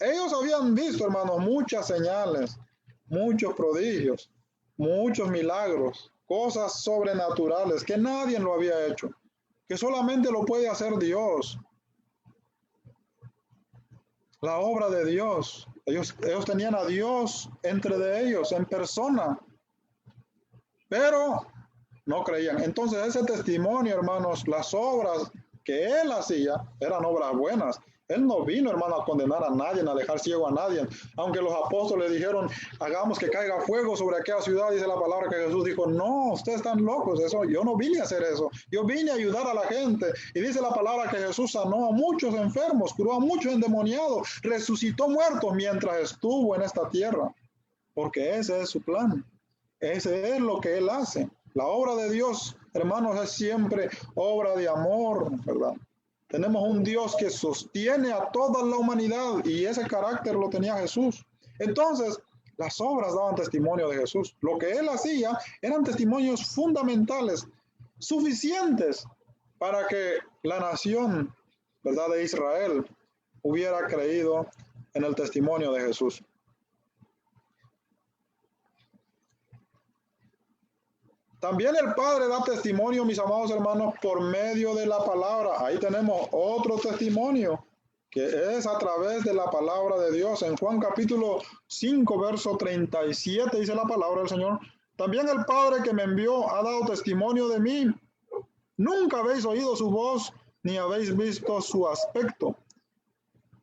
ellos habían visto, hermanos, muchas señales, muchos prodigios, muchos milagros, cosas sobrenaturales que nadie lo había hecho, que solamente lo puede hacer Dios. La obra de Dios. Ellos tenían a Dios entre de ellos, en persona, pero no creían. Entonces ese testimonio, hermanos, las obras que él hacía eran obras buenas. Él no vino, hermano, a condenar a nadie, a dejar ciego a nadie. Aunque los apóstoles dijeron, hagamos que caiga fuego sobre aquella ciudad, dice la palabra que Jesús dijo, no, ustedes están locos, eso, yo no vine a hacer eso. Yo vine a ayudar a la gente. Y dice la palabra que Jesús sanó a muchos enfermos, curó a muchos endemoniados, resucitó muertos mientras estuvo en esta tierra. Porque ese es su plan. Ese es lo que Él hace. La obra de Dios, hermanos, es siempre obra de amor, ¿verdad? Tenemos un Dios que sostiene a toda la humanidad y ese carácter lo tenía Jesús. Entonces, las obras daban testimonio de Jesús. Lo que Él hacía eran testimonios fundamentales, suficientes para que la nación, ¿verdad?, de Israel hubiera creído en el testimonio de Jesús. También el Padre da testimonio, mis amados hermanos, por medio de la palabra. Ahí tenemos otro testimonio, que es a través de la palabra de Dios. En Juan capítulo 5, verso 37, dice la palabra del Señor. También el Padre que me envió ha dado testimonio de mí. Nunca habéis oído su voz, ni habéis visto su aspecto.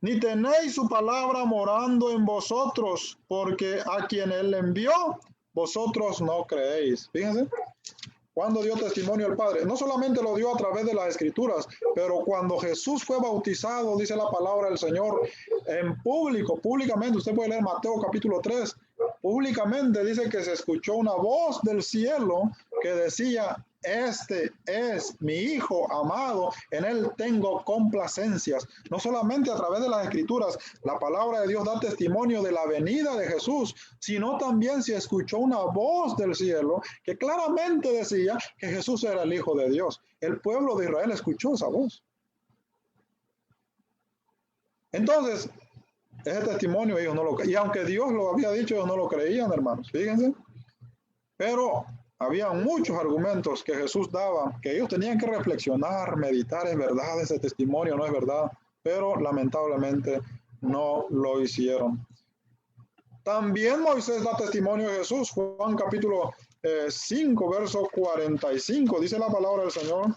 ni tenéis su palabra morando en vosotros, porque a quien él envió, vosotros no creéis. Fíjense, cuando dio testimonio el Padre, no solamente lo dio a través de las Escrituras, pero cuando Jesús fue bautizado, dice la palabra del Señor, en público, públicamente, usted puede leer Mateo capítulo 3, públicamente dice que se escuchó una voz del cielo que decía: este es mi Hijo amado, en él tengo complacencias. No solamente a través de las Escrituras, la palabra de Dios da testimonio de la venida de Jesús, sino también se escuchó una voz del cielo que claramente decía que Jesús era el Hijo de Dios. El pueblo de Israel escuchó esa voz. Entonces, ese testimonio ellos no lo creían. Y aunque Dios lo había dicho, ellos no lo creían, hermanos. Fíjense. Pero había muchos argumentos que Jesús daba, que ellos tenían que reflexionar, meditar, ¿es verdad ese testimonio? ¿No es verdad? Pero lamentablemente no lo hicieron. También Moisés da testimonio de Jesús. Juan capítulo 5, verso 45, dice la palabra del Señor: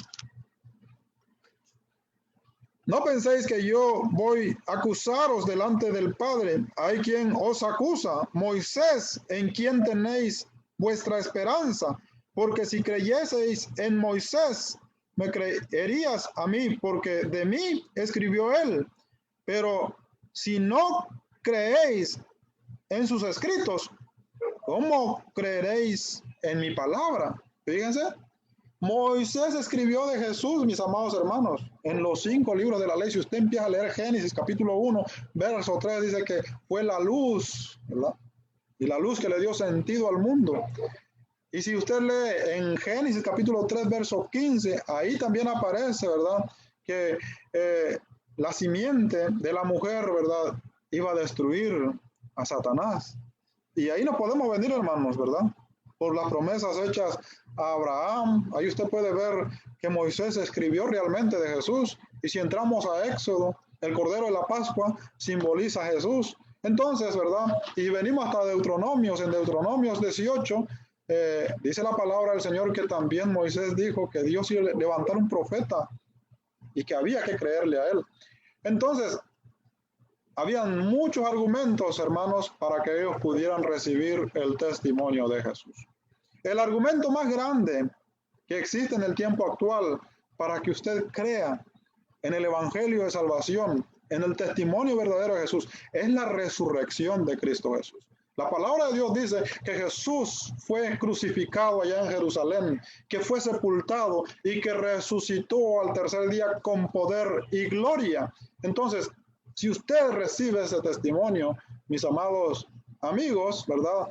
no penséis que yo voy a acusaros delante del Padre. Hay quien os acusa, Moisés, en quien tenéis vuestra esperanza, porque si creyeseis en Moisés, me creerías a mí, porque de mí escribió él. Pero si no creéis en sus escritos, ¿cómo creeréis en mi palabra? Fíjense, Moisés escribió de Jesús, mis amados hermanos, en los 5 libros de la ley. Si usted empieza a leer Génesis capítulo 1, verso 3, dice que fue la luz, ¿verdad? Y la luz que le dio sentido al mundo. Y si usted lee en Génesis capítulo 3, verso 15, ahí también aparece, ¿verdad?, que la simiente de la mujer, ¿verdad?, iba a destruir a Satanás. Y ahí nos podemos venir, hermanos, ¿verdad?, por las promesas hechas a Abraham. Ahí usted puede ver que Moisés escribió realmente de Jesús. Y si entramos a Éxodo, el Cordero de la Pascua simboliza a Jesús. Entonces, ¿verdad? Y venimos hasta Deuteronomios. En Deuteronomios 18, dice la palabra del Señor que también Moisés dijo que Dios iba a levantar un profeta y que había que creerle a él. Entonces, habían muchos argumentos, hermanos, para que ellos pudieran recibir el testimonio de Jesús. El argumento más grande que existe en el tiempo actual para que usted crea en el Evangelio de Salvación, en el testimonio verdadero de Jesús, es la resurrección de Cristo Jesús. La palabra de Dios dice que Jesús fue crucificado allá en Jerusalén, que fue sepultado y que resucitó al tercer día con poder y gloria. Entonces, si usted recibe ese testimonio, mis amados amigos, ¿verdad?,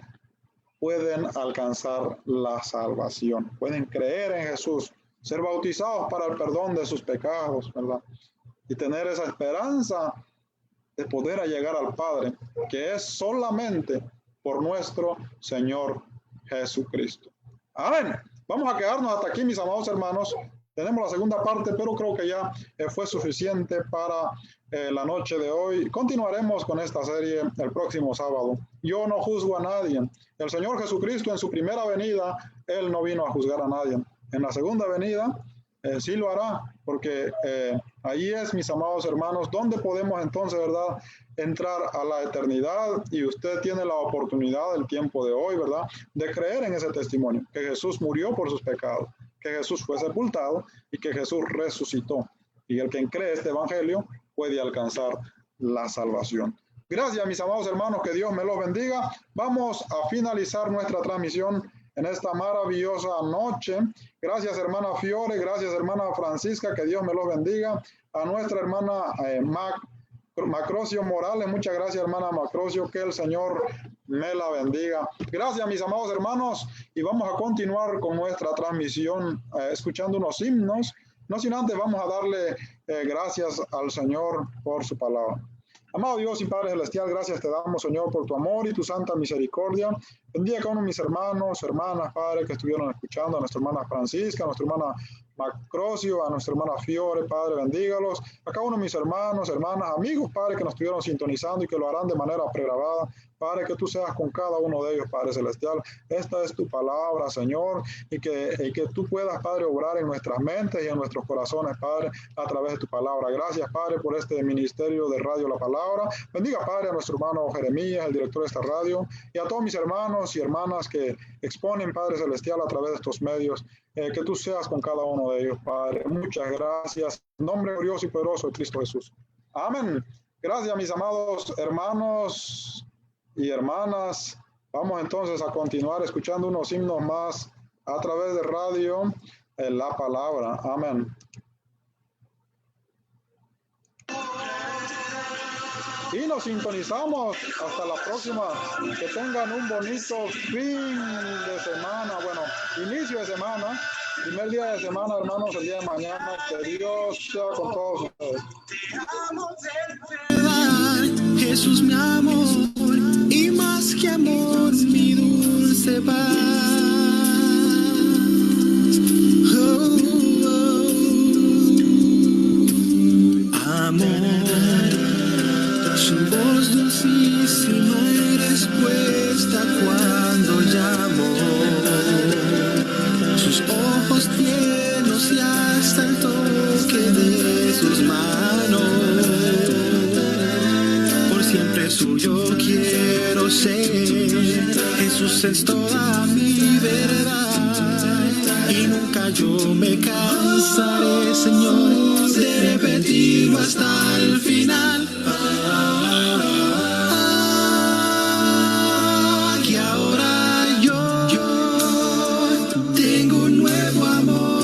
pueden alcanzar la salvación, pueden creer en Jesús, ser bautizados para el perdón de sus pecados, ¿verdad?, y tener esa esperanza de poder llegar al Padre, que es solamente por nuestro Señor Jesucristo. Amén. Vamos a quedarnos hasta aquí, mis amados hermanos. Tenemos la segunda parte, pero creo que ya fue suficiente para la noche de hoy. Continuaremos con esta serie el próximo sábado. Yo no juzgo a nadie. El Señor Jesucristo en su primera venida, Él no vino a juzgar a nadie. En la segunda venida, sí lo hará, porque ahí es, mis amados hermanos, donde podemos entonces, ¿verdad?, entrar a la eternidad. Y usted tiene la oportunidad, el tiempo de hoy, ¿verdad?, de creer en ese testimonio, que Jesús murió por sus pecados, que Jesús fue sepultado y que Jesús resucitó. Y el que cree este evangelio puede alcanzar la salvación. Gracias, mis amados hermanos, que Dios me los bendiga. Vamos a finalizar nuestra transmisión en esta maravillosa noche. Gracias, hermana Fiore, gracias, hermana Francisca, que Dios me los bendiga. A nuestra hermana Macrocio Morales, muchas gracias, hermana Macrocio, que el Señor me la bendiga. Gracias, mis amados hermanos, y vamos a continuar con nuestra transmisión escuchando unos himnos. No sin antes vamos a darle gracias al Señor por su palabra. Amado Dios y Padre Celestial, gracias te damos, Señor, por tu amor y tu santa misericordia. Bendiga a cada uno de mis hermanos, hermanas, Padre, que estuvieron escuchando, a nuestra hermana Francisca, a nuestra hermana Macrocio, a nuestra hermana Fiore, Padre, bendígalos, a cada uno de mis hermanos, hermanas, amigos, Padre, que nos estuvieron sintonizando y que lo harán de manera pregrabada. Padre, que tú seas con cada uno de ellos, Padre Celestial. Esta es tu palabra, Señor, y que tú puedas, Padre, obrar en nuestras mentes y en nuestros corazones, Padre, a través de tu palabra. Gracias, Padre, por este ministerio de Radio La Palabra. Bendiga, Padre, a nuestro hermano Jeremías, el director de esta radio, y a todos mis hermanos y hermanas que exponen, Padre Celestial, a través de estos medios. Que tú seas con cada uno de ellos, Padre. Muchas gracias. En nombre glorioso y poderoso de Cristo Jesús. Amén. Gracias, mis amados hermanos y hermanas. Vamos entonces a continuar escuchando unos himnos más a través de Radio La Palabra. Amén. Y nos sintonizamos hasta la próxima. Que tengan un bonito fin de semana. Bueno, inicio de semana. Primer día de semana, hermanos, el día de mañana. Que Dios sea con todos ustedes. Jesús, mi amor, y más que amor, mi dulce paz. Oh, oh. Amor, su voz dulcísima y respuesta cuando llamo. Sus ojos tiernos y hasta el toque de sus manos. Por siempre suyo quiero ser. Jesús es toda mi verdad. Y nunca yo me cansaré, Señor, de repetirlo hasta el final. Que ahora yo tengo un nuevo amor.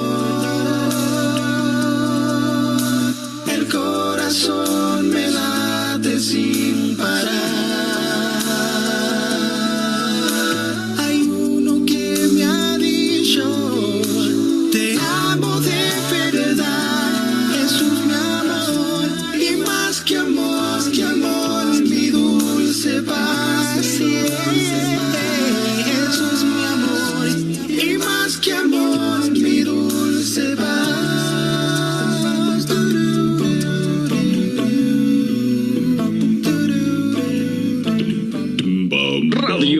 El corazón me late sin parar. Hay uno que me ha dicho: te amo de verdad. Jesús, mi amor, y más que amor, mi dulce paz. Jesús, mi amor, y más que amor, mi dulce paz.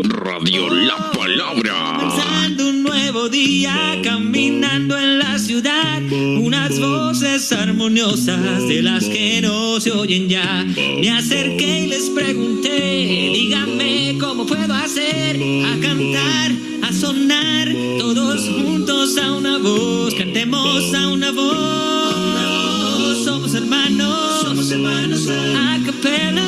Radio La Palabra. Comenzando un nuevo día, caminando en la ciudad, unas voces armoniosas de las que no se oyen ya. Me acerqué y les pregunté: díganme cómo puedo hacer, a cantar, a sonar, todos juntos a una voz, cantemos a una voz. Somos hermanos, a capela,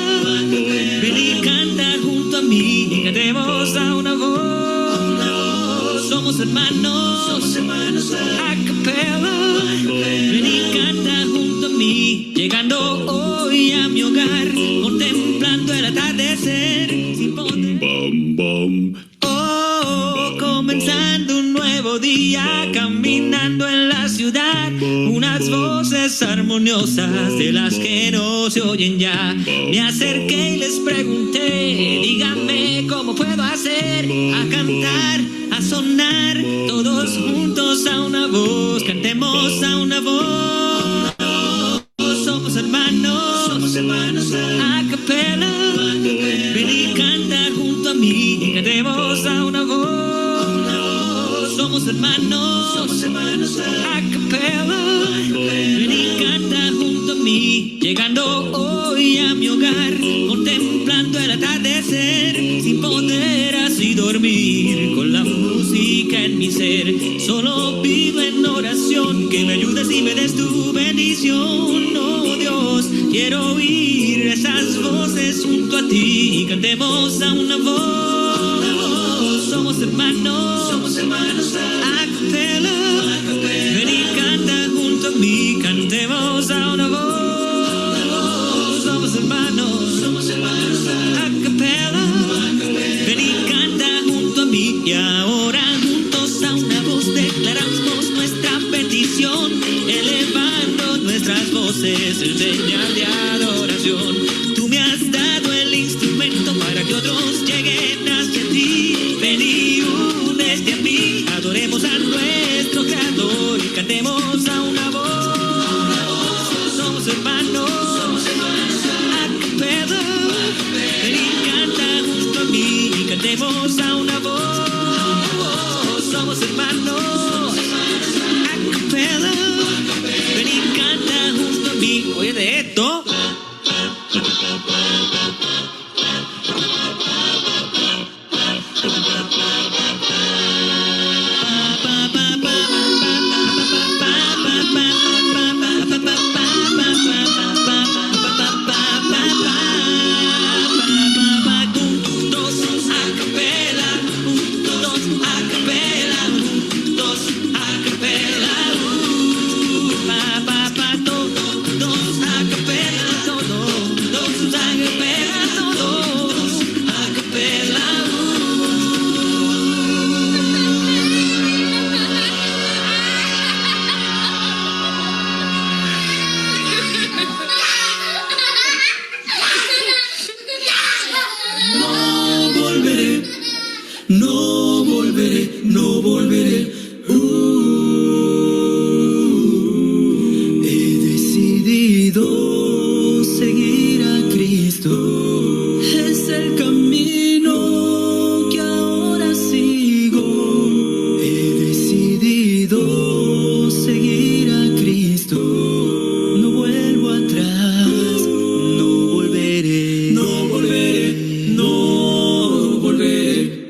ven y canta junto a mí, cantemos a una voz. Somos hermanos, a capela, ven y canta junto a mí, llegando hoy a mi hogar, contemplando el atardecer sin poder. Oh, comenzando un nuevo día, caminando en la ciudad, unas voces armoniosas de las que no se oyen ya. Me acerqué y les pregunté: díganme cómo puedo hacer, a cantar, a sonar, todos juntos a una voz, cantemos a una voz. Somos hermanos, a capela, ven y canta junto a mí, cantemos a una voz. Somos hermanos, a capela, ven y canta junto a mí, llegando hoy a mi hogar, contemplando el atardecer, sin poder así dormir, con la música en mi ser. Solo pido en oración que me ayudes y me des tu bendición. Oh Dios, quiero oír esas voces junto a ti, cantemos a una voz. Somos hermanos, a capela, ven y canta junto a mí, cantemos a una voz. Somos hermanos, a capela, ven y canta junto a mí, y ahora juntos a una voz declaramos nuestra petición, elevando nuestras voces en señal de adoración. Tú me has dado el instrumento para que otros lleguen hacia ti. Ven volveré, no volveré. He decidido seguir a Cristo. Es el camino que ahora sigo. He decidido seguir a Cristo. No vuelvo atrás, no volveré, no volveré, no volveré.